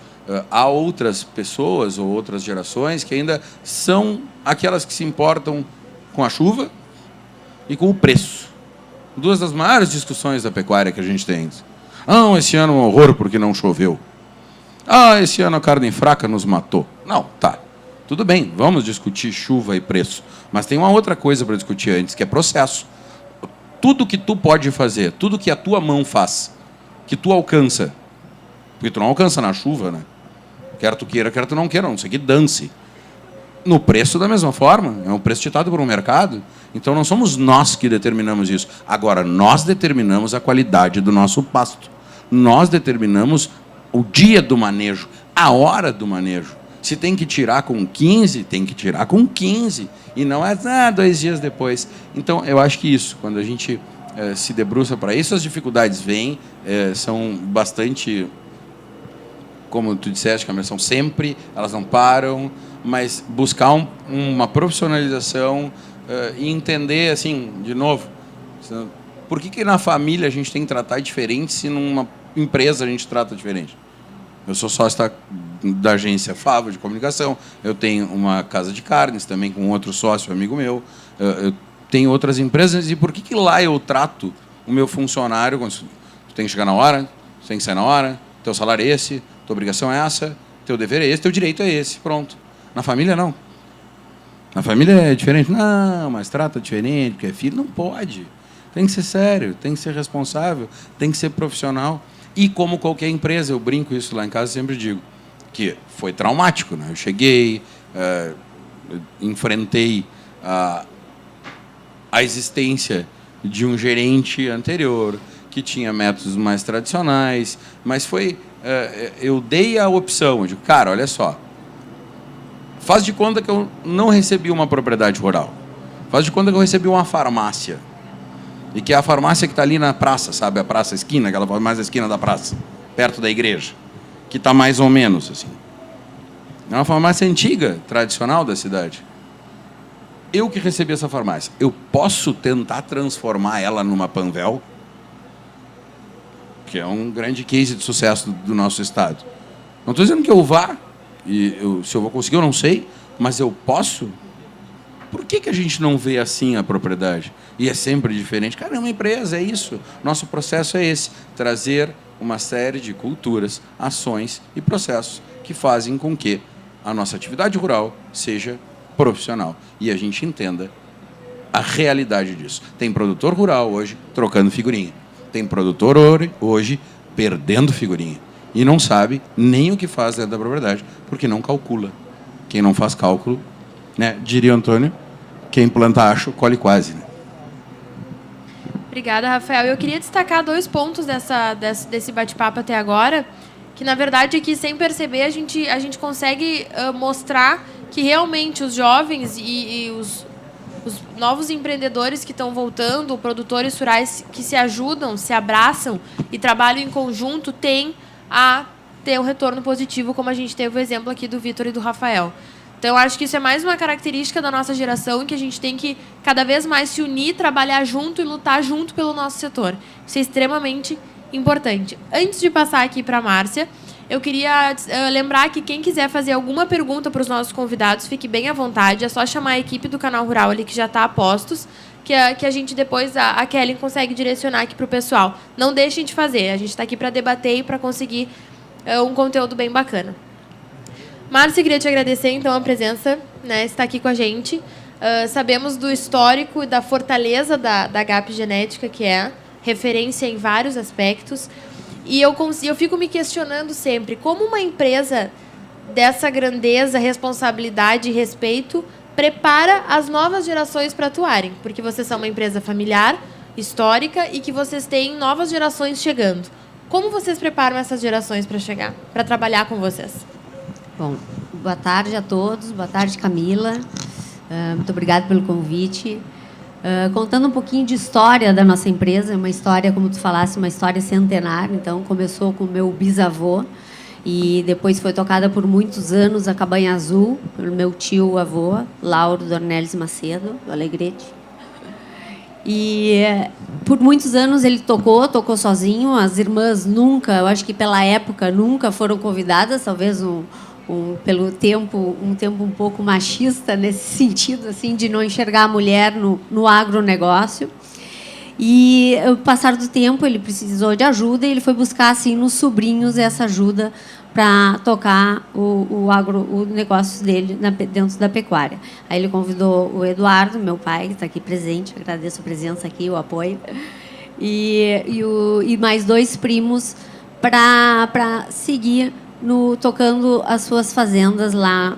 Há outras pessoas ou outras gerações que ainda são aquelas que se importam com a chuva e com o preço. Duas das maiores discussões da pecuária que a gente tem. Ah, esse ano é um horror porque não choveu. Ah, esse ano a carne fraca nos matou. Não, tá. Tudo bem, vamos discutir chuva e preço. Mas tem uma outra coisa para discutir antes, que é processo. Tudo que tu pode fazer, tudo que a tua mão faz, que tu alcança, porque tu não alcança na chuva, né? Quer tu queira, quer tu não queira, não sei que dance. No preço, da mesma forma, é um preço ditado por um mercado. Então, não somos nós que determinamos isso. Agora, nós determinamos a qualidade do nosso pasto. Nós determinamos o dia do manejo, a hora do manejo. Se tem que tirar com 15, tem que tirar com 15. E não é 2 dias depois. Então, eu acho que isso, quando a gente se debruça para isso, as dificuldades vêm, são bastante, como tu disseste, Camila, são sempre, elas não param, mas buscar uma profissionalização e entender, assim, de novo, por que na família a gente tem que tratar diferente se numa empresa a gente trata diferente? Eu sou sócio da agência Favo de comunicação, eu tenho uma casa de carnes também com outro sócio, amigo meu, eu tenho outras empresas, e por que lá eu trato o meu funcionário, tu tem que chegar na hora, tu tem que sair na hora, teu salário é esse, tua obrigação é essa, teu dever é esse, teu direito é esse, pronto. Na família, não. Na família é diferente. Não, mas trata diferente, porque é filho. Não pode. Tem que ser sério, tem que ser responsável, tem que ser profissional. E como qualquer empresa, eu brinco isso lá em casa, sempre digo, que foi traumático, né? Eu cheguei, enfrentei a existência de um gerente anterior, que tinha métodos mais tradicionais, mas eu dei a opção, eu digo, cara, olha só, faz de conta que eu não recebi uma propriedade rural, faz de conta que eu recebi uma farmácia, e que é a farmácia que está ali na praça, sabe, a praça, a esquina, aquela mais a esquina da praça, perto da igreja, que está mais ou menos assim. É uma farmácia antiga, tradicional da cidade. Eu que recebi essa farmácia, eu posso tentar transformar ela numa Panvel, que é um grande case de sucesso do nosso estado. Não estou dizendo que eu vá, se eu vou conseguir eu não sei, mas eu posso. Por que a gente não vê assim a propriedade? E é sempre diferente. Cara, é uma empresa, é isso. Nosso processo é esse, trazer uma série de culturas, ações e processos que fazem com que a nossa atividade rural seja profissional e a gente entenda a realidade disso. Tem produtor rural hoje trocando figurinha. Tem produtor hoje perdendo figurinha. E não sabe nem o que faz dentro da propriedade, porque não calcula. Quem não faz cálculo, né, diria Antônio, quem planta acho, colhe quase. Né? Obrigada, Rafael. Eu queria destacar 2 pontos desse bate-papo até agora, que, na verdade, aqui, sem perceber, a gente consegue mostrar que realmente os jovens e os novos empreendedores que estão voltando, produtores rurais que se ajudam, se abraçam e trabalham em conjunto, têm a ter um retorno positivo, como a gente teve o exemplo aqui do Vitor e do Rafael. Então, eu acho que isso é mais uma característica da nossa geração, que a gente tem que cada vez mais se unir, trabalhar junto e lutar junto pelo nosso setor. Isso é extremamente importante. Antes de passar aqui para a Márcia, eu queria lembrar que quem quiser fazer alguma pergunta para os nossos convidados, fique bem à vontade. É só chamar a equipe do Canal Rural ali, que já está a postos, que a gente depois, a Kelly, consegue direcionar aqui para o pessoal. Não deixem de fazer. A gente está aqui para debater e para conseguir um conteúdo bem bacana. Márcia, queria te agradecer, então, a presença, né, estar aqui com a gente. Sabemos do histórico e da fortaleza da GAP Genética, que é referência em vários aspectos. E eu fico me questionando sempre, como uma empresa dessa grandeza, responsabilidade e respeito prepara as novas gerações para atuarem? Porque vocês são uma empresa familiar, histórica, e que vocês têm novas gerações chegando. Como vocês preparam essas gerações para chegar, para trabalhar com vocês? Bom, boa tarde a todos. Boa tarde, Camila. Muito obrigada pelo convite. Contando um pouquinho de história da nossa empresa, uma história, como tu falasse, uma história centenária. Então, começou com o meu bisavô. E depois foi tocada por muitos anos a Cabanha Azul, pelo meu tio-avô, Lauro Dornelles Macedo, do Alegrete. E por muitos anos ele tocou sozinho. As irmãs nunca, eu acho que pela época, nunca foram convidadas, talvez pelo tempo, um tempo um pouco machista nesse sentido, assim, de não enxergar a mulher no agronegócio. E, ao passar do tempo, ele precisou de ajuda e ele foi buscar, assim, nos sobrinhos essa ajuda para tocar o negócio dele dentro da pecuária. Aí ele convidou o Eduardo, meu pai, que está aqui presente, agradeço a presença aqui, o apoio, e mais 2 primos para seguir tocando as suas fazendas lá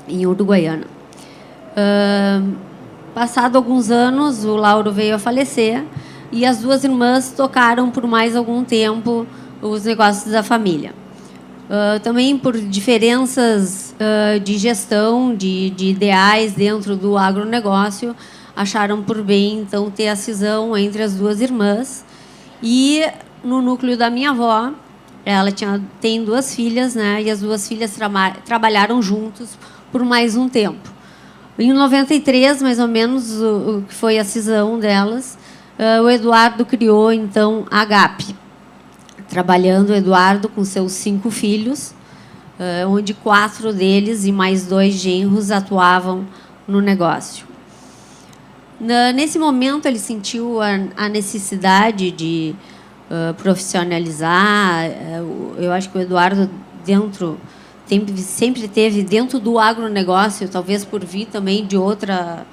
em Uruguaiana. Passado alguns anos, o Lauro veio a falecer e as 2 irmãs tocaram por mais algum tempo os negócios da família. Também por diferenças de gestão, de ideais dentro do agronegócio, acharam por bem, então, ter a cisão entre as 2 irmãs. E, no núcleo da minha avó, ela tem 2 filhas, né, e as 2 filhas trabalharam juntos por mais um tempo. Em 93, mais ou menos, o que foi a cisão delas, o Eduardo criou, então, a GAP. Trabalhando o Eduardo com seus 5 filhos, onde 4 deles e mais 2 genros atuavam no negócio. Nesse momento, ele sentiu a necessidade de profissionalizar. Eu acho que o Eduardo, sempre teve dentro do agronegócio, talvez por vir também de outra,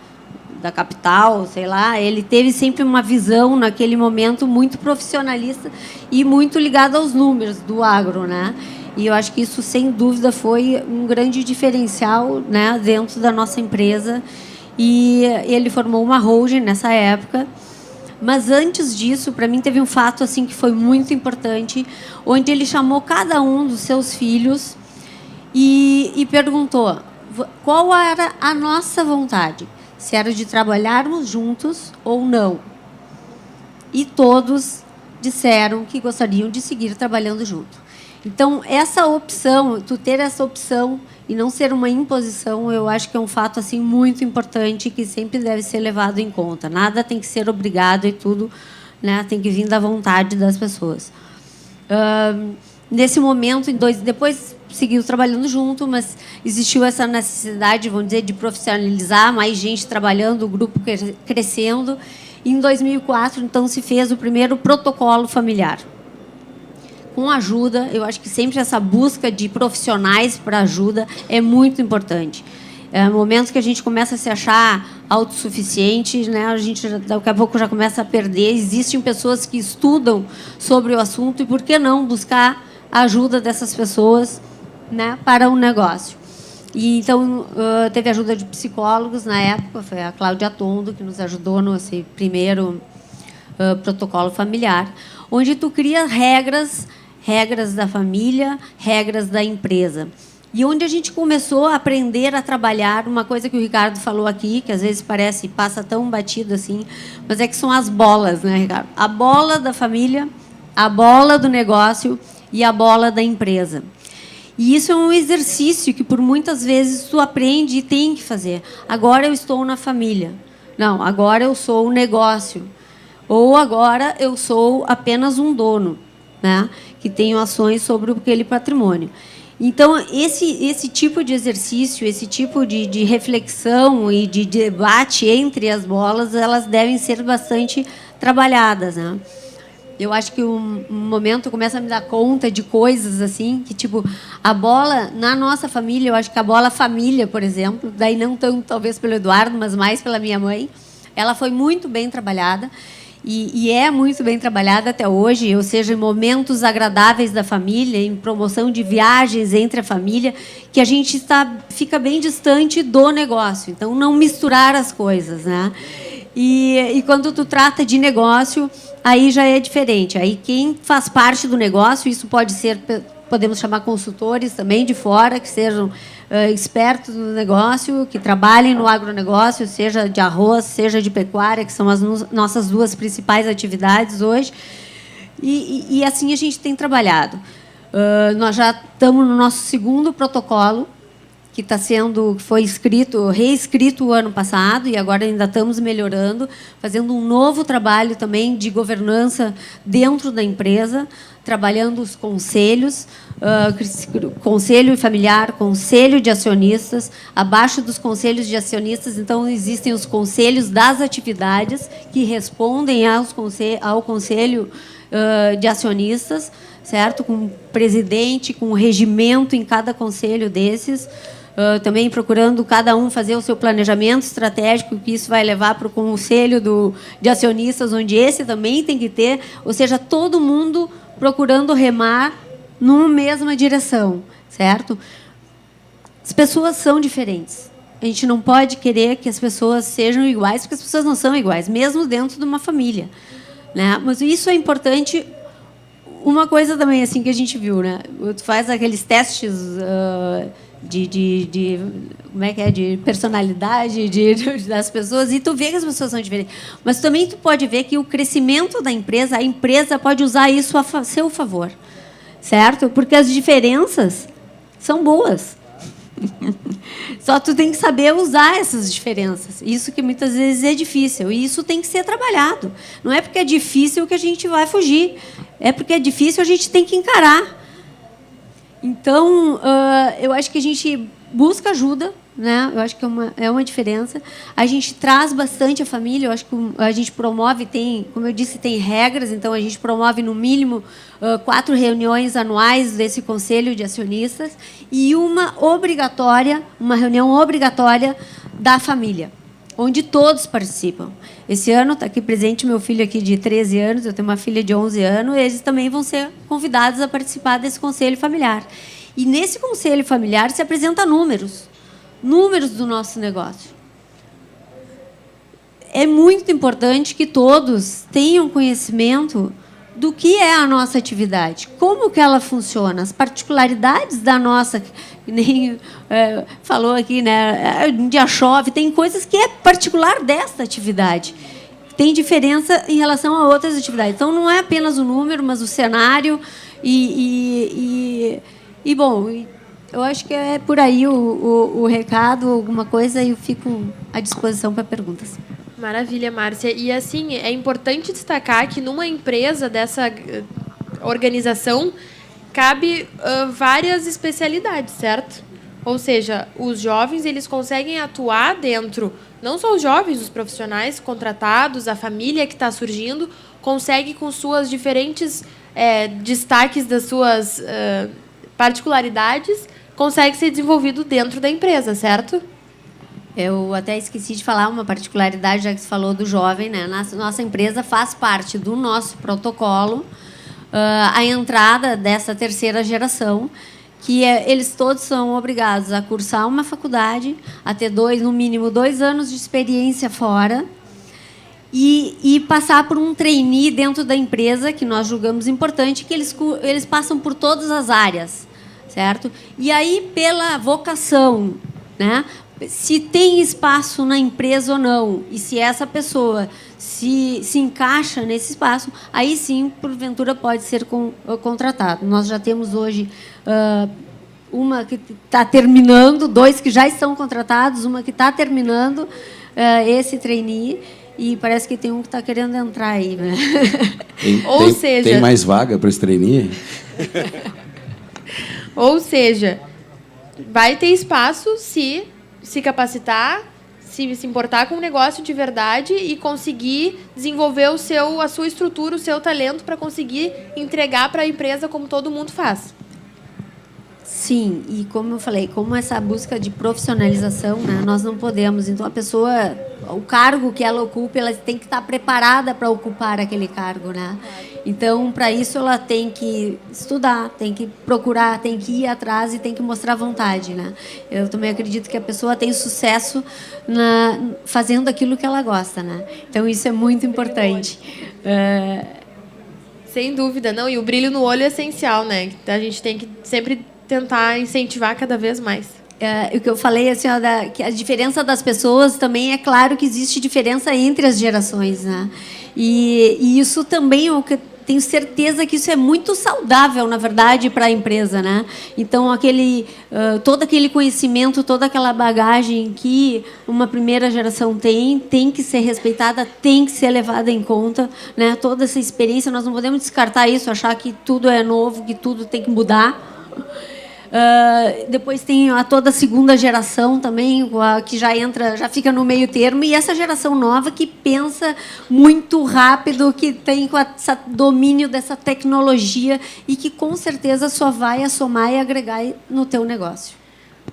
da capital, sei lá, ele teve sempre uma visão, naquele momento, muito profissionalista e muito ligada aos números do agro, né? E eu acho que isso, sem dúvida, foi um grande diferencial, né, dentro da nossa empresa. E ele formou uma holding nessa época. Mas, antes disso, para mim, teve um fato assim que foi muito importante, onde ele chamou cada um dos seus filhos e perguntou qual era a nossa vontade, se era de trabalharmos juntos ou não. E todos disseram que gostariam de seguir trabalhando junto. Então, essa opção, tu ter essa opção e não ser uma imposição, eu acho que é um fato assim muito importante que sempre deve ser levado em conta. Nada tem que ser obrigado e tudo, né, tem que vir da vontade das pessoas. Nesse momento, depois seguiu trabalhando junto, mas existiu essa necessidade, vamos dizer, de profissionalizar, mais gente trabalhando, o grupo crescendo. E, em 2004, então, se fez o primeiro protocolo familiar. Com ajuda, eu acho que sempre essa busca de profissionais para ajuda é muito importante. No momento que a gente começa a se achar autossuficiente, né, a gente daqui a pouco já começa a perder. Existem pessoas que estudam sobre o assunto e por que não buscar a ajuda dessas pessoas, né, para o negócio. E, então, teve ajuda de psicólogos na época, foi a Cláudia Tondo que nos ajudou nesse primeiro protocolo familiar, onde tu cria regras da família, regras da empresa. E onde a gente começou a aprender a trabalhar, uma coisa que o Ricardo falou aqui, que às vezes passa tão batido assim, mas é que são as bolas, né, Ricardo? A bola da família, a bola do negócio e a bola da empresa. E isso é um exercício que, por muitas vezes, tu aprende e tem que fazer. Agora eu estou na família. Não, agora eu sou o negócio. Ou agora eu sou apenas um dono, né, que tenho ações sobre aquele patrimônio. Então, esse tipo de exercício, esse tipo de reflexão e de debate entre as bolas, elas devem ser bastante trabalhadas, né? Eu acho que um momento começa a me dar conta de coisas assim, que, tipo, a bola, na nossa família, eu acho que a bola família, por exemplo, daí não tanto talvez pelo Eduardo, mas mais pela minha mãe, ela foi muito bem trabalhada. E é muito bem trabalhada até hoje, ou seja, em momentos agradáveis da família, em promoção de viagens entre a família, que a gente fica bem distante do negócio. Então, não misturar as coisas, né? E quando tu trata de negócio, aí já é diferente. Aí quem faz parte do negócio, isso pode ser, podemos chamar consultores também de fora, que sejam expertos no negócio, que trabalhem no agronegócio, seja de arroz, seja de pecuária, que são as nossas 2 principais atividades hoje. E assim a gente tem trabalhado. Nós já estamos no nosso segundo protocolo, que foi reescrito o ano passado, e agora ainda estamos melhorando, fazendo um novo trabalho também de governança dentro da empresa, trabalhando os conselhos, conselho familiar, conselho de acionistas. Abaixo dos conselhos de acionistas, então, existem os conselhos das atividades, que respondem ao conselho de acionistas, certo? Com presidente, com regimento em cada conselho desses. Também procurando cada um fazer o seu planejamento estratégico, que isso vai levar para o conselho de acionistas, onde esse também tem que ter, ou seja, todo mundo procurando remar numa mesma direção, certo? As pessoas são diferentes. A gente não pode querer que as pessoas sejam iguais, porque as pessoas não são iguais, mesmo dentro de uma família, né? Mas isso é importante. Uma coisa também assim que a gente viu, né? Tu faz aqueles testes como é que é, de personalidade das pessoas, e tu vê que as pessoas são diferentes. Mas também tu pode ver que o crescimento da empresa, a empresa pode usar isso a seu favor, certo? Porque as diferenças são boas. Só tu tem que saber usar essas diferenças. Isso que muitas vezes é difícil, e isso tem que ser trabalhado. Não é porque é difícil que a gente vai fugir, é porque é difícil, a gente tem que encarar. Então, eu acho que a gente busca ajuda, né? Eu acho que é uma diferença. A gente traz bastante a família. Eu acho que a gente promove, como eu disse, tem regras. Então, a gente promove, no mínimo, 4 reuniões anuais desse conselho de acionistas e uma reunião obrigatória da família, onde todos participam. Esse ano está aqui presente meu filho aqui de 13 anos, eu tenho uma filha de 11 anos, eles também vão ser convidados a participar desse conselho familiar. E nesse conselho familiar se apresenta números do nosso negócio. É muito importante que todos tenham conhecimento do que é a nossa atividade, como que ela funciona, as particularidades da nossa, que nem falou aqui, né? Um dia chove, tem coisas que é particular desta atividade, tem diferença em relação a outras atividades. Então, não é apenas o número, mas o cenário bom, eu acho que é por aí o recado, alguma coisa, e eu fico à disposição para perguntas. Maravilha, Márcia. E, assim, é importante destacar que numa empresa dessa organização cabe várias especialidades, certo? Ou seja, os jovens, eles conseguem atuar dentro, não só os jovens, os profissionais contratados, a família que está surgindo, consegue, com suas diferentes destaques das suas particularidades, consegue ser desenvolvido dentro da empresa, certo? Eu até esqueci de falar uma particularidade, já que você falou do jovem, né? Nossa empresa faz parte do nosso protocolo a entrada dessa terceira geração, que eles todos são obrigados a cursar uma faculdade, a ter no mínimo 2 anos de experiência fora e passar por um trainee dentro da empresa, que nós julgamos importante, que eles passam por todas as áreas, certo? E aí, pela vocação, né? Se tem espaço na empresa ou não, e se essa pessoa se encaixa nesse espaço, aí sim, porventura, pode ser contratado. Nós já temos hoje uma que está terminando, 2 que já estão contratados, uma que está terminando esse trainee, e parece que tem um que está querendo entrar aí, né? Tem mais vaga para esse trainee? Ou seja, vai ter espaço se capacitar, se importar com o negócio de verdade e conseguir desenvolver a sua estrutura, o seu talento, para conseguir entregar para a empresa como todo mundo faz. Sim, e como eu falei, como essa busca de profissionalização, né, nós não podemos. Então, o cargo que ela ocupa, ela tem que estar preparada para ocupar aquele cargo, né? Então, para isso, ela tem que estudar, tem que procurar, tem que ir atrás e tem que mostrar vontade, né? Eu também acredito que a pessoa tem sucesso fazendo aquilo que ela gosta, né? Então, isso é muito importante. Sem dúvida, não. E o brilho no olho é essencial, né? A gente tem que sempre tentar incentivar cada vez mais. O que eu falei, assim, que a diferença das pessoas também, é claro que existe diferença entre as gerações, né? E isso também é o que tenho certeza que isso é muito saudável, na verdade, para a empresa, né? Então, todo aquele conhecimento, toda aquela bagagem que uma primeira geração tem que ser respeitada, tem que ser levada em conta, né? Toda essa experiência, nós não podemos descartar isso, achar que tudo é novo, que tudo tem que mudar. Depois tem toda a segunda geração também, que já fica no meio termo, e essa geração nova que pensa muito rápido, que tem esse domínio dessa tecnologia e que com certeza só vai somar e agregar no teu negócio.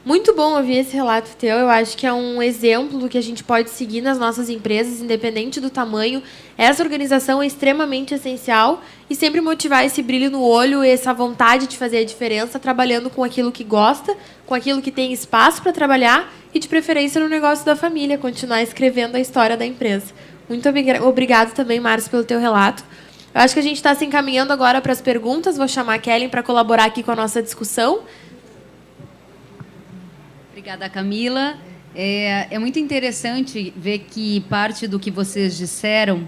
Muito bom ouvir esse relato teu. Eu acho que é um exemplo do que a gente pode seguir nas nossas empresas, independente do tamanho. Essa organização é extremamente essencial e sempre motivar esse brilho no olho, essa vontade de fazer a diferença, trabalhando com aquilo que gosta, com aquilo que tem espaço para trabalhar e, de preferência, no negócio da família, continuar escrevendo a história da empresa. Muito obrigado também, Márcio, pelo teu relato. Eu acho que a gente está se encaminhando agora para as perguntas. Vou chamar a Kellen para colaborar aqui com a nossa discussão. Obrigada, Camila. É muito interessante ver que parte do que vocês disseram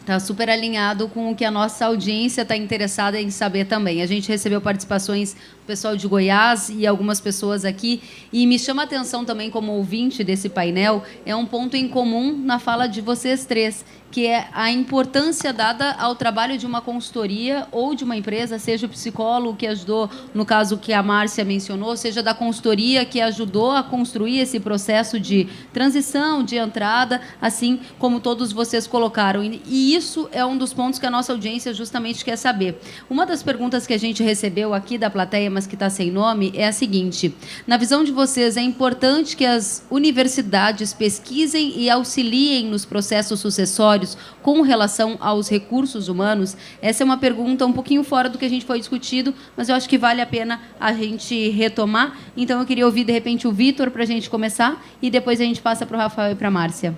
está super alinhado com o que a nossa audiência está interessada em saber também. A gente recebeu participações do pessoal de Goiás e algumas pessoas aqui, e me chama a atenção também, como ouvinte desse painel, é um ponto em comum na fala de vocês três, que é a importância dada ao trabalho de uma consultoria ou de uma empresa, seja o psicólogo que ajudou, no caso que a Márcia mencionou, seja da consultoria que ajudou a construir esse processo de transição, de entrada, assim como todos vocês colocaram. E isso é um dos pontos que a nossa audiência justamente quer saber. Uma das perguntas que a gente recebeu aqui da plateia, mas que está sem nome, é a seguinte: na visão de vocês, é importante que as universidades pesquisem e auxiliem nos processos sucessórios com relação aos recursos humanos? Essa é uma pergunta um pouquinho fora do que a gente foi discutido, mas eu acho que vale a pena a gente retomar. Então, eu queria ouvir, de repente, o Vitor para a gente começar, e depois a gente passa para o Rafael e para a Márcia.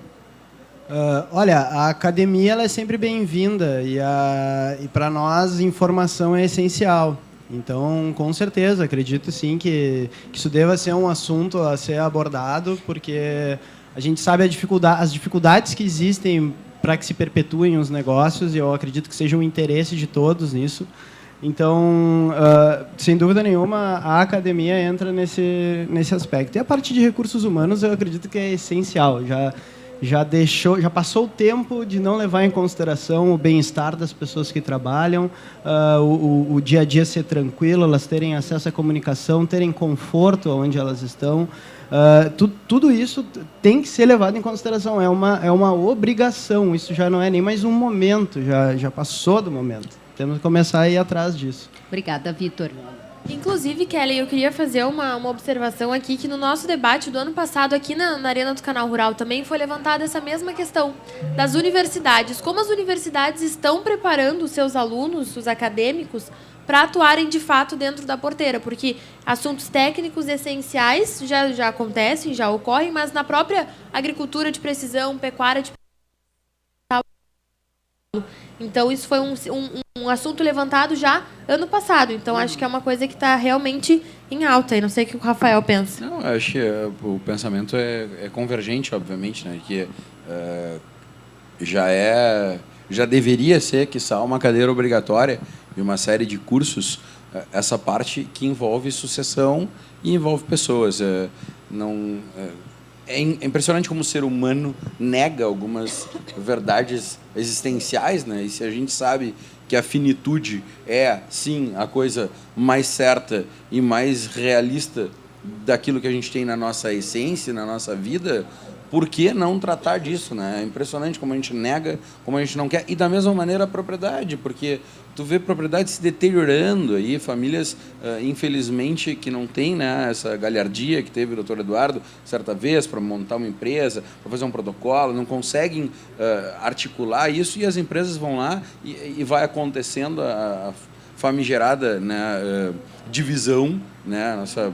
Olha, a academia ela é sempre bem-vinda e para nós informação é essencial. Então, com certeza, acredito sim que isso deva ser um assunto a ser abordado, porque a gente sabe as dificuldades que existem para que se perpetuem os negócios, e eu acredito que seja um interesse de todos nisso. Então, sem dúvida nenhuma, a academia entra nesse aspecto. E a parte de recursos humanos, eu acredito que é essencial. Já passou o tempo de não levar em consideração o bem-estar das pessoas que trabalham, o dia a dia ser tranquilo, elas terem acesso à comunicação, terem conforto onde elas estão. Tudo isso tem que ser levado em consideração, é uma obrigação, isso já não é nem mais um momento, já passou do momento. Temos que começar a ir atrás disso. Obrigada, Vitor. Inclusive, Kelly, eu queria fazer uma observação aqui, que no nosso debate do ano passado, aqui na Arena do Canal Rural, também foi levantada essa mesma questão das universidades. Como as universidades estão preparando os seus alunos, os acadêmicos, para atuarem de fato dentro da porteira, porque assuntos técnicos essenciais já acontecem, já ocorrem, mas na própria agricultura de precisão, pecuária de precisão. Então, isso foi um assunto levantado já ano passado. Então, acho que é uma coisa que está realmente em alta. E não sei o que o Rafael pensa. Não, acho que o pensamento é convergente, obviamente, né? Que já deveria ser, quiçá, uma cadeira obrigatória e uma série de cursos, essa parte que envolve sucessão e envolve pessoas. É impressionante como o ser humano nega algumas verdades existenciais, né? E se a gente sabe que a finitude é, sim, a coisa mais certa e mais realista daquilo que a gente tem na nossa essência, na nossa vida, por que não tratar disso, né? É impressionante como a gente nega, como a gente não quer. E da mesma maneira a propriedade, porque tu vê propriedade se deteriorando aí, famílias, infelizmente, que não têm, né, essa galhardia que teve o doutor Eduardo certa vez para montar uma empresa, para fazer um protocolo, não conseguem articular isso, e as empresas vão lá e vai acontecendo a famigerada, né, divisão, né, nossa...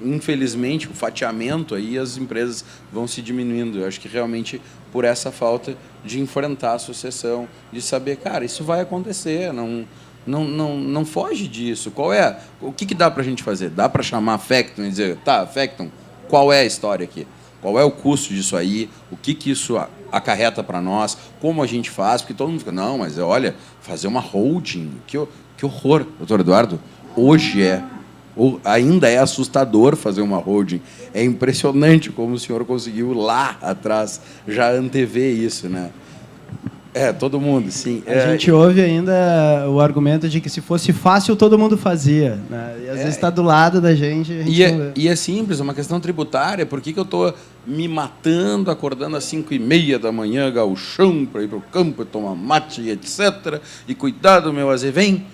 Infelizmente, o fatiamento, aí as empresas vão se diminuindo. Eu acho que realmente por essa falta de enfrentar a sucessão, de saber, cara, isso vai acontecer, não foge disso. O que dá para a gente fazer? Dá para chamar a Facton e dizer, tá, Facton, qual é a história aqui? Qual é o custo disso aí? O que isso acarreta para nós, como a gente faz, porque todo mundo fica, não, mas olha, fazer uma holding, que horror, doutor Eduardo, hoje ainda é assustador fazer uma holding. É impressionante como o senhor conseguiu lá atrás já antever isso, né? Todo mundo, sim. A gente ouve ainda o argumento de que se fosse fácil, todo mundo fazia, né? E às vezes está do lado da gente, a gente não vê. E é simples, é uma questão tributária. Por que eu estou me matando, acordando às 5h30 da manhã, gauchão, para ir para o campo, tomar mate, etc., e cuidar do meu azevém?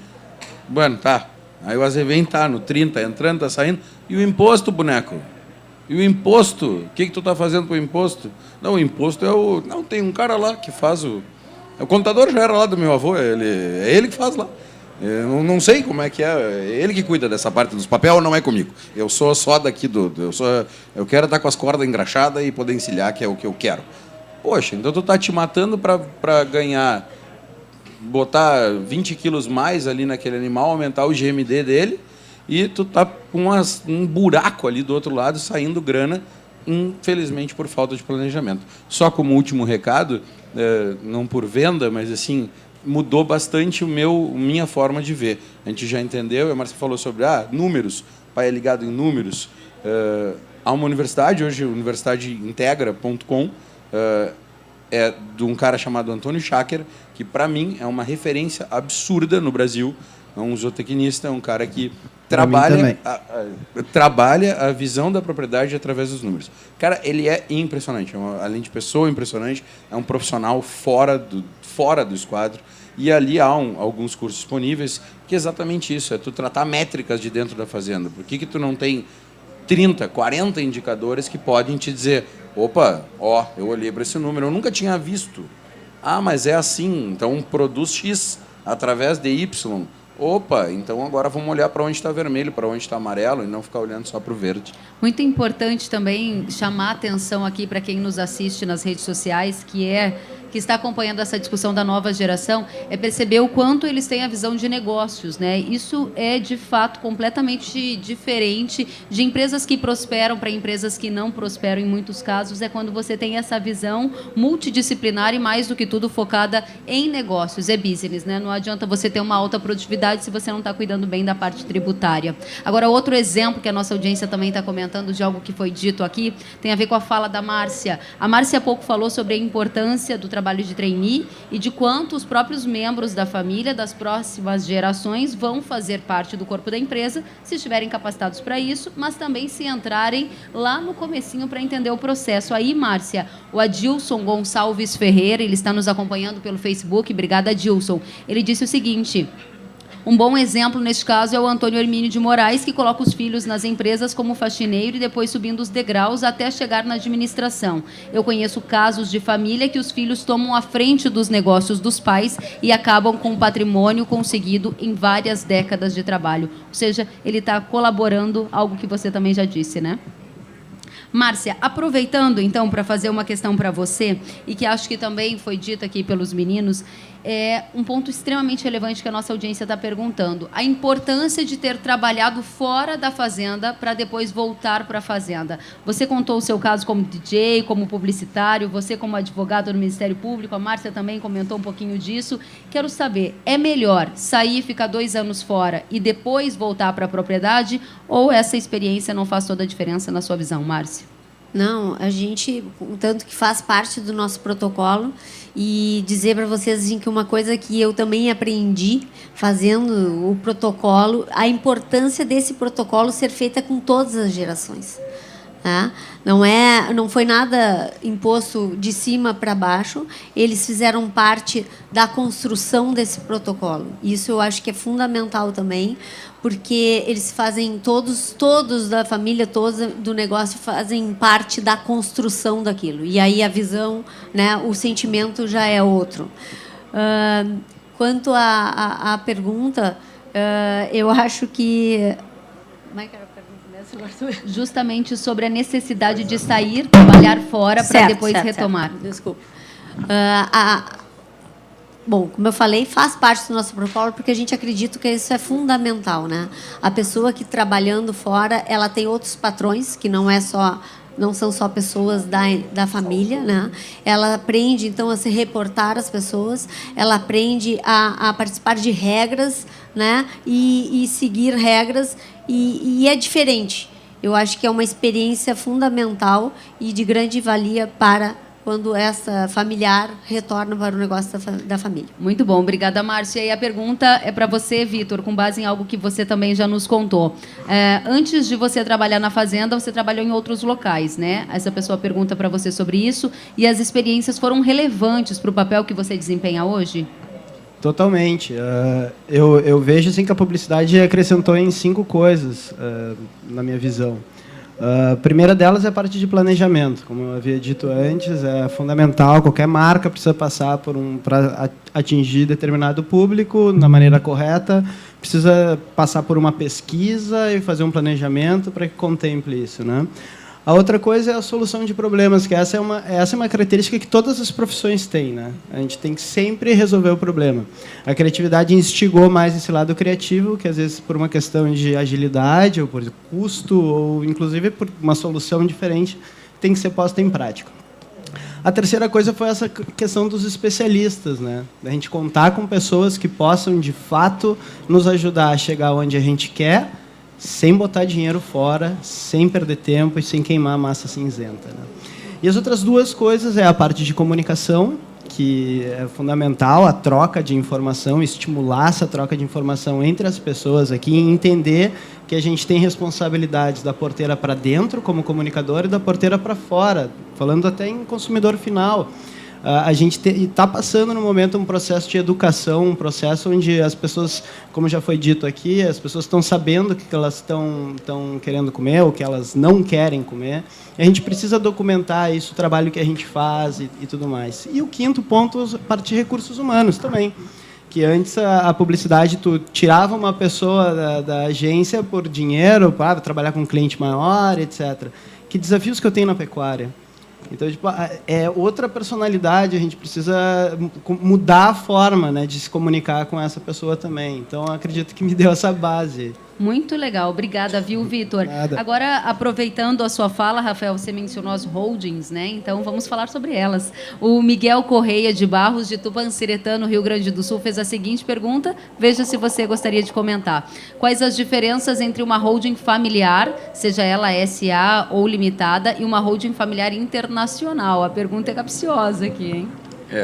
Bueno, tá. Aí o azevém tá no 30, entrando, tá saindo. E o imposto, boneco? E o imposto? O que tu tá fazendo com o imposto? Não, o imposto é o... Não, tem um cara lá que faz o... O contador já era lá do meu avô, é ele que faz lá. Eu não sei como é que é ele que cuida dessa parte dos papéis, não é comigo. Eu sou só daqui eu quero estar com as cordas engraxadas e poder encilhar, que é o que eu quero. Poxa, então tu tá te matando para ganhar, botar 20 quilos mais ali naquele animal, aumentar o GMD dele, e tu tá com um buraco ali do outro lado saindo grana, infelizmente por falta de planejamento. Só como último recado, não por venda, mas assim, mudou bastante minha forma de ver. A gente já entendeu, a Márcia falou sobre números, pai é ligado em números. Há uma universidade, hoje, universidadeintegra.com, é de um cara chamado Antônio Schacker, que para mim é uma referência absurda no Brasil. É um zootecnista, é um cara que trabalha a visão da propriedade através dos números. Cara, ele é impressionante. Além de pessoa impressionante, é um profissional fora do esquadro. E ali há alguns cursos disponíveis que é exatamente isso, é tu tratar métricas de dentro da fazenda. Por que tu não tem 30, 40 indicadores que podem te dizer, opa, eu olhei para esse número, eu nunca tinha visto. Mas é assim, então produz X através de Y. Opa, então agora vamos olhar para onde está vermelho, para onde está amarelo, e não ficar olhando só para o verde. Muito importante também chamar a atenção aqui para quem nos assiste nas redes sociais, que está acompanhando essa discussão da nova geração, é perceber o quanto eles têm a visão de negócios, né? Isso é, de fato, completamente diferente de empresas que prosperam para empresas que não prosperam, em muitos casos, é quando você tem essa visão multidisciplinar e, mais do que tudo, focada em negócios, é business, né? Não adianta você ter uma alta produtividade se você não está cuidando bem da parte tributária. Agora, outro exemplo que a nossa audiência também está comentando de algo que foi dito aqui, tem a ver com a fala da Márcia. A Márcia há pouco falou sobre a importância do trabalho de trainee e de quanto os próprios membros da família, das próximas gerações, vão fazer parte do corpo da empresa, se estiverem capacitados para isso, mas também se entrarem lá no comecinho para entender o processo. Aí, Márcia, o Adilson Gonçalves Ferreira, ele está nos acompanhando pelo Facebook, obrigada, Adilson. Ele disse o seguinte: um bom exemplo, neste caso, é o Antônio Hermínio de Moraes, que coloca os filhos nas empresas como faxineiro e depois subindo os degraus até chegar na administração. Eu conheço casos de família que os filhos tomam a frente dos negócios dos pais e acabam com o patrimônio conseguido em várias décadas de trabalho. Ou seja, ele está colaborando, algo que você também já disse, né? Márcia, aproveitando, então, para fazer uma questão para você, e que acho que também foi dita aqui pelos meninos, é um ponto extremamente relevante que a nossa audiência está perguntando. A importância de ter trabalhado fora da fazenda para depois voltar para a fazenda. Você contou o seu caso como DJ, como publicitário, você como advogado do Ministério Público, a Márcia também comentou um pouquinho disso. Quero saber, é melhor sair, ficar 2 anos fora e depois voltar para a propriedade, ou essa experiência não faz toda a diferença na sua visão, Márcia? Não, a gente, tanto que faz parte do nosso protocolo, e dizer para vocês assim, que uma coisa que eu também aprendi fazendo o protocolo, a importância desse protocolo ser feita com todas as gerações. Tá? Não foi nada imposto de cima para baixo, eles fizeram parte da construção desse protocolo. Isso eu acho que é fundamental também, porque eles fazem, todos da família, todos do negócio fazem parte da construção daquilo. E aí a visão, né, o sentimento já é outro. Quanto à pergunta, eu acho que... Como é que era a pergunta mesmo? Justamente sobre a necessidade de sair, trabalhar fora para depois retomar. Certo. Desculpa. Bom, como eu falei, faz parte do nosso protocolo, porque a gente acredita que isso é fundamental, né? A pessoa que trabalhando fora, ela tem outros patrões, que não é só não são só pessoas da família, né? Ela aprende, então, a se reportar às pessoas, ela aprende a participar de regras, né? E seguir regras, e é diferente. Eu acho que é uma experiência fundamental e de grande valia para quando essa familiar retorna para o negócio da família. Muito bom, obrigada, Márcia. E a pergunta é para você, Vitor, com base em algo que você também já nos contou. Antes de você trabalhar na fazenda, você trabalhou em outros locais, né? Essa pessoa pergunta para você sobre isso, e as experiências foram relevantes para o papel que você desempenha hoje? Totalmente. Eu vejo assim, que a publicidade acrescentou em 5 coisas, na minha visão. A primeira delas é a parte de planejamento. Como eu havia dito antes, é fundamental. Qualquer marca precisa passar para atingir determinado público na maneira correta, precisa passar por uma pesquisa e fazer um planejamento para que contemple isso, né? A outra coisa é a solução de problemas, que essa é uma característica que todas as profissões têm, né? A gente tem que sempre resolver o problema. A criatividade instigou mais esse lado criativo, que às vezes por uma questão de agilidade, ou por custo, ou inclusive por uma solução diferente, tem que ser posta em prática. A terceira coisa foi essa questão dos especialistas, né? A gente contar com pessoas que possam, de fato, nos ajudar a chegar onde a gente quer, sem botar dinheiro fora, sem perder tempo e sem queimar a massa cinzenta, né? E as outras 2 coisas é a parte de comunicação, que é fundamental, a troca de informação, estimular essa troca de informação entre as pessoas aqui e entender que a gente tem responsabilidades da porteira para dentro, como comunicador, e da porteira para fora, falando até em consumidor final. A gente está passando, no momento, um processo de educação, um processo onde as pessoas, como já foi dito aqui, as pessoas estão sabendo o que elas estão querendo comer, o que elas não querem comer. E a gente precisa documentar isso, o trabalho que a gente faz e tudo mais. E o 5º ponto, a parte de recursos humanos também. Que antes a publicidade, tu tirava uma pessoa da agência por dinheiro, para trabalhar com um cliente maior, etc. Que desafios que eu tenho na pecuária? Então, tipo, é outra personalidade, a gente precisa mudar a forma, né, de se comunicar com essa pessoa também. Então, acredito que me deu essa base. Muito legal, obrigada, viu, Vitor? Agora, aproveitando a sua fala, Rafael, você mencionou as holdings, né? Então, vamos falar sobre elas. O Miguel Correia de Barros, de Tupanciretã, no Rio Grande do Sul, fez a seguinte pergunta, veja se você gostaria de comentar. Quais as diferenças entre uma holding familiar, seja ela SA ou limitada, e uma holding familiar internacional? A pergunta é capciosa aqui, hein?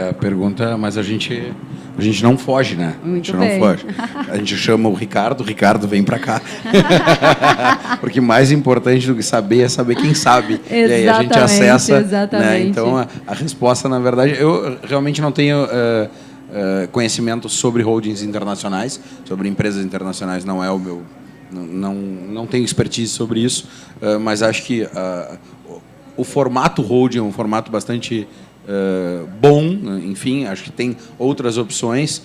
A pergunta, mas a gente não foge, né? Muito a gente bem. não foge. A gente chama o Ricardo vem para cá. Porque mais importante do que saber é saber quem sabe. Exatamente, e aí a gente acessa. exatamente. Né? Então, a resposta, na verdade, eu realmente não tenho conhecimento sobre holdings internacionais, sobre empresas internacionais, não é o meu. Não tenho expertise sobre isso, mas acho que o formato holding é um formato bastante bom, enfim, acho que tem outras opções,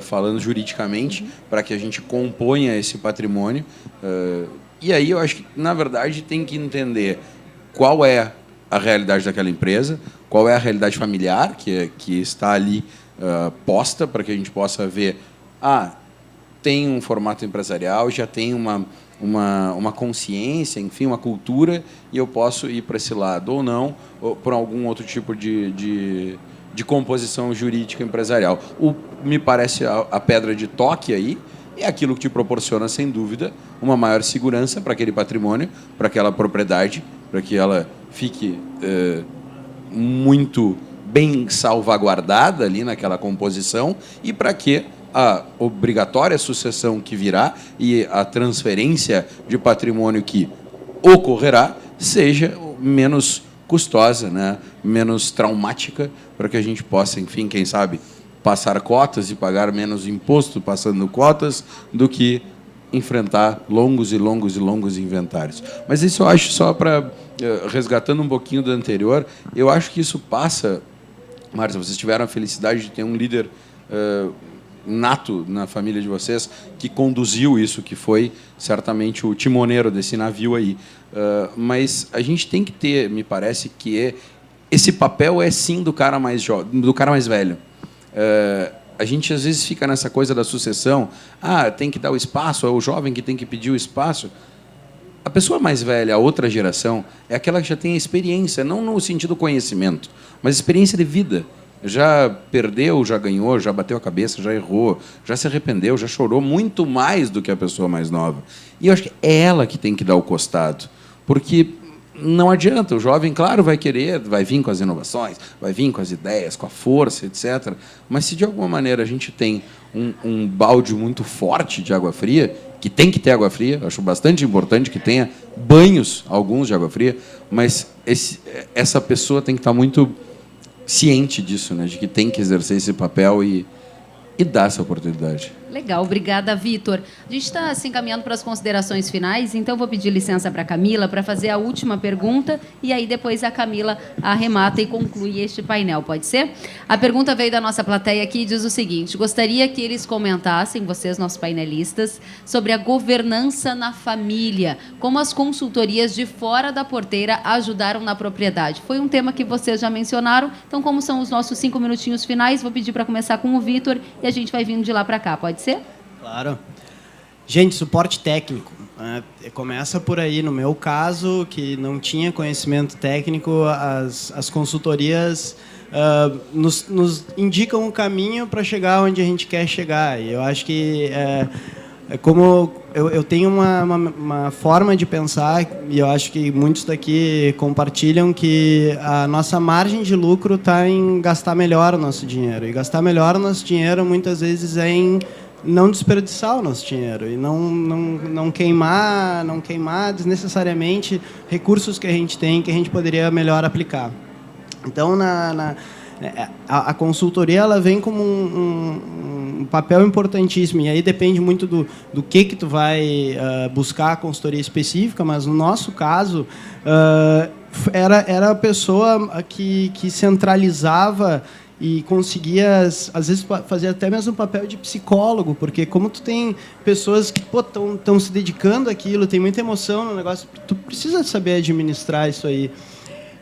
falando juridicamente, para que a gente componha esse patrimônio. E aí eu acho que, na verdade, tem que entender qual é a realidade daquela empresa, qual é a realidade familiar que está ali posta, para que a gente possa ver, tem um formato empresarial, já tem uma consciência, enfim, uma cultura, e eu posso ir para esse lado ou não, ou por algum outro tipo de composição jurídica empresarial. Me parece a pedra de toque aí é aquilo que te proporciona, sem dúvida, uma maior segurança para aquele patrimônio, para aquela propriedade, para que ela fique muito bem salvaguardada ali naquela composição, e para que a obrigatória sucessão que virá e a transferência de patrimônio que ocorrerá seja menos custosa, né? Menos traumática, para que a gente possa, enfim, quem sabe, passar cotas e pagar menos imposto passando cotas do que enfrentar longos e longos e longos inventários. Mas isso eu acho, só para, resgatando um pouquinho do anterior, eu acho que isso passa, Márcia, vocês tiveram a felicidade de ter um líder nato na família de vocês que conduziu isso, que foi certamente o timoneiro desse navio aí. Mas a gente tem que ter, me parece que esse papel é sim do cara mais jovem, do cara mais velho. A gente às vezes fica nessa coisa da sucessão, tem que dar o espaço, é o jovem que tem que pedir o espaço. A pessoa mais velha, a outra geração, é aquela que já tem a experiência, não no sentido conhecimento, mas experiência de vida. Já perdeu, já ganhou, já bateu a cabeça, já errou, já se arrependeu, já chorou muito mais do que a pessoa mais nova. E eu acho que é ela que tem que dar o costado. Porque não adianta, o jovem, claro, vai querer, vai vir com as inovações, vai vir com as ideias, com a força, etc. Mas se de alguma maneira a gente tem um balde muito forte de água fria, que tem que ter água fria, acho bastante importante que tenha banhos, alguns de água fria, mas essa pessoa tem que estar muito ciente disso, né, de que tem que exercer esse papel e dar essa oportunidade. Legal, obrigada, Vitor. A gente está se encaminhando para as considerações finais, então vou pedir licença para a Camila para fazer a última pergunta e aí depois a Camila arremata e conclui este painel, pode ser? A pergunta veio da nossa plateia aqui e diz o seguinte: gostaria que eles comentassem, vocês, nossos painelistas, sobre a governança na família, como as consultorias de fora da porteira ajudaram na propriedade. Foi um tema que vocês já mencionaram, então como são os nossos 5 minutinhos finais, vou pedir para começar com o Vitor e a gente vai vindo de lá para cá, pode ser? Claro. Gente, suporte técnico. Começa por aí. No meu caso, que não tinha conhecimento técnico, as consultorias nos indicam o caminho para chegar onde a gente quer chegar. E eu acho que, como eu tenho uma forma de pensar, e eu acho que muitos daqui compartilham, que a nossa margem de lucro está em gastar melhor o nosso dinheiro. E gastar melhor o nosso dinheiro, muitas vezes, é em não desperdiçar o nosso dinheiro e não queimar desnecessariamente recursos que a gente tem, que a gente poderia melhor aplicar. Então, a consultoria, ela vem como um papel importantíssimo, e aí depende muito do que tu vai buscar a consultoria específica, mas no nosso caso era a pessoa que centralizava e conseguia, às vezes, fazer até mesmo um papel de psicólogo, porque como tu tem pessoas que estão se dedicando àquilo, tem muita emoção no negócio, tu precisa saber administrar isso aí.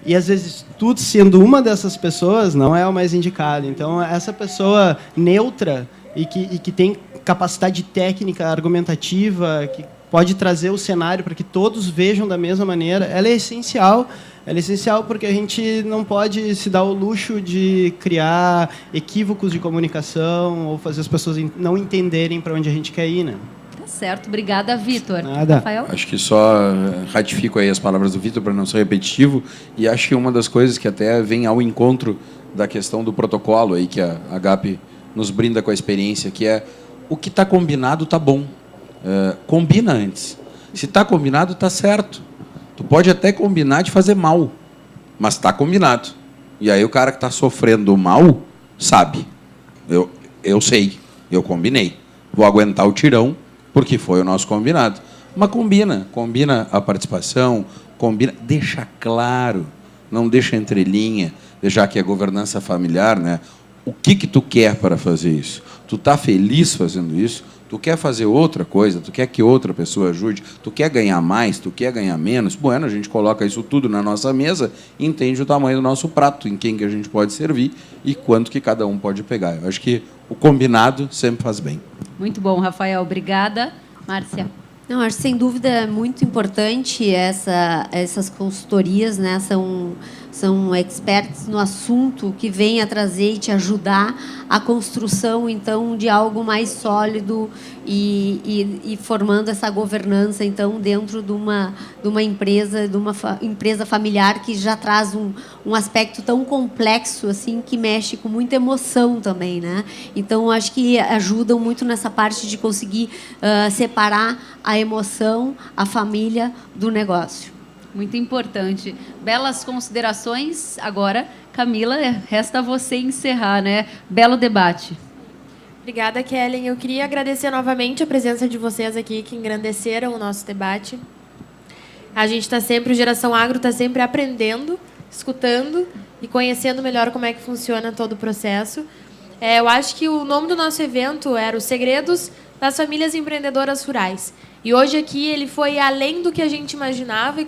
E, às vezes, tu, sendo uma dessas pessoas, não é o mais indicado. Então, essa pessoa neutra e que tem capacidade técnica, argumentativa, que pode trazer o cenário para que todos vejam da mesma maneira, ela é essencial. Ela é essencial porque a gente não pode se dar o luxo de criar equívocos de comunicação ou fazer as pessoas não entenderem para onde a gente quer ir, né? Tá certo, obrigada, Vitor. Nada. Rafael? Acho que só ratifico aí as palavras do Vitor para não ser repetitivo, e acho que uma das coisas que até vem ao encontro da questão do protocolo aí que a AGAP nos brinda com a experiência, que é o que está combinado está bom. Combina antes. Se está combinado, está certo. Tu pode até combinar de fazer mal, mas está combinado. E aí o cara que está sofrendo mal sabe. Eu sei, eu combinei. Vou aguentar o tirão, porque foi o nosso combinado. Mas combina a participação, deixa claro, não deixa entrelinha, já que é governança familiar, né? O que tu quer para fazer isso? Tu está feliz fazendo isso? Tu quer fazer outra coisa? Tu quer que outra pessoa ajude? Tu quer ganhar mais? Tu quer ganhar menos? Bueno, a gente coloca isso tudo na nossa mesa e entende o tamanho do nosso prato, em quem que a gente pode servir e quanto que cada um pode pegar. Eu acho que o combinado sempre faz bem. Muito bom, Rafael. Obrigada. Márcia. Não, acho sem dúvida muito importante essas consultorias, né? São experts no assunto que vêm a trazer e te ajudar a construção, então, de algo mais sólido e formando essa governança, então, dentro de uma empresa familiar que já traz um aspecto tão complexo, assim, que mexe com muita emoção também, né? Então, acho que ajudam muito nessa parte de conseguir separar a emoção, a família do negócio. Muito importante. Belas considerações. Agora, Camila, resta você encerrar, né? Belo debate. Obrigada, Kellen. Eu queria agradecer novamente a presença de vocês aqui, que engrandeceram o nosso debate. A gente está sempre, o Geração Agro está sempre aprendendo, escutando e conhecendo melhor como é que funciona todo o processo. Eu acho que o nome do nosso evento era Os Segredos das Famílias Empreendedoras Rurais. E hoje aqui ele foi além do que a gente imaginava e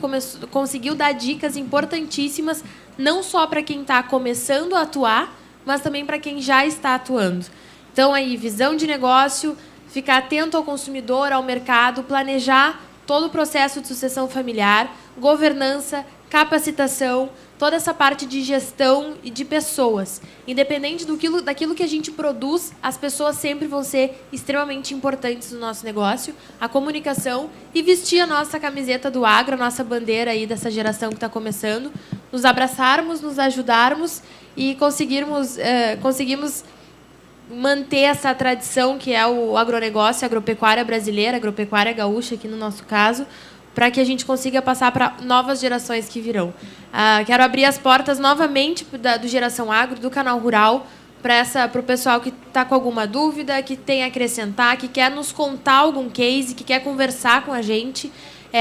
conseguiu dar dicas importantíssimas, não só para quem está começando a atuar, mas também para quem já está atuando. Então, aí, visão de negócio, ficar atento ao consumidor, ao mercado, planejar todo o processo de sucessão familiar, governança, capacitação, toda essa parte de gestão e de pessoas. Independente daquilo que a gente produz, as pessoas sempre vão ser extremamente importantes no nosso negócio, a comunicação e vestir a nossa camiseta do agro, a nossa bandeira aí dessa geração que está começando, nos abraçarmos, nos ajudarmos e conseguimos manter essa tradição que é o agronegócio, a agropecuária brasileira, a agropecuária gaúcha aqui no nosso caso, para que a gente consiga passar para novas gerações que virão. Quero abrir as portas novamente do Geração Agro, do Canal Rural, para o pessoal que está com alguma dúvida, que tem a acrescentar, que quer nos contar algum case, que quer conversar com a gente.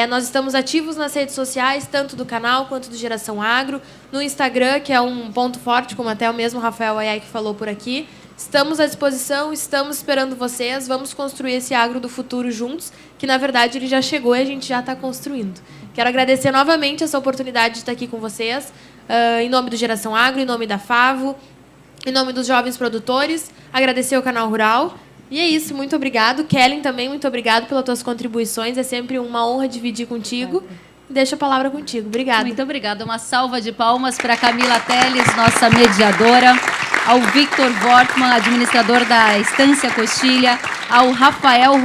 Nós estamos ativos nas redes sociais, tanto do canal quanto do Geração Agro, no Instagram, que é um ponto forte, como até o mesmo Rafael Ayai que falou por aqui. Estamos à disposição, estamos esperando vocês, vamos construir esse agro do futuro juntos, que na verdade ele já chegou e a gente já está construindo. Quero agradecer novamente essa oportunidade de estar aqui com vocês, em nome do Geração Agro, em nome da FAVO, em nome dos jovens produtores, agradecer ao Canal Rural. E é isso, muito obrigado. Kellen também, muito obrigado pelas tuas contribuições, é sempre uma honra dividir contigo. Deixa a palavra contigo. Obrigada. Muito obrigada. Uma salva de palmas para a Camila Teles, nossa mediadora, ao Victor Wortmann, administrador da Estância Coxilha, ao Rafael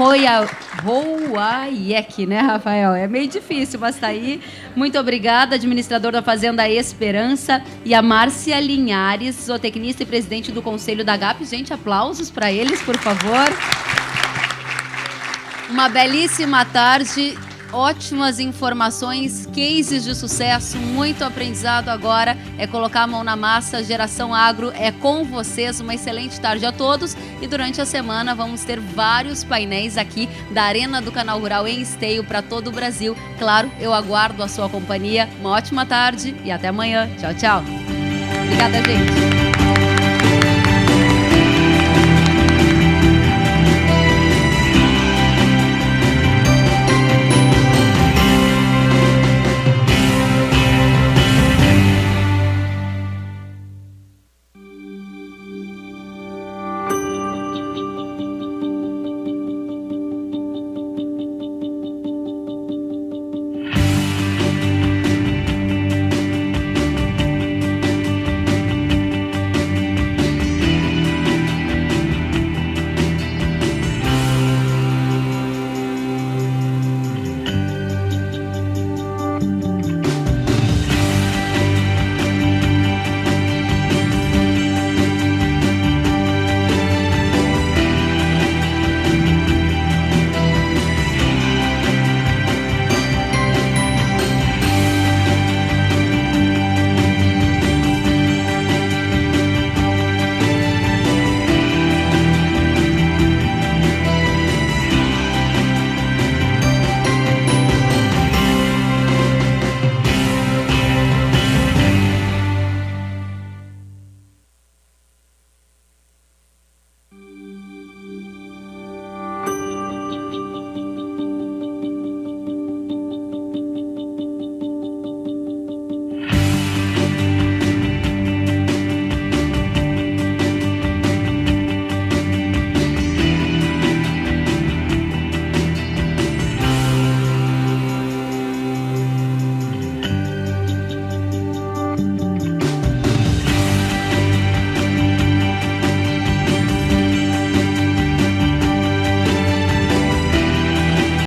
Roaiek, né, Rafael? É meio difícil, mas tá aí. Muito obrigada, administrador da Fazenda Esperança, e a Márcia Linhares, zootecnista e presidente do Conselho da GAP. Gente, aplausos para eles, por favor. Uma belíssima tarde. Ótimas informações, cases de sucesso, muito aprendizado agora. É colocar a mão na massa. Geração Agro é com vocês. Uma excelente tarde a todos. E durante a semana vamos ter vários painéis aqui da Arena do Canal Rural em Esteio para todo o Brasil. Claro, eu aguardo a sua companhia. Uma ótima tarde e até amanhã. Tchau, tchau. Obrigada, gente.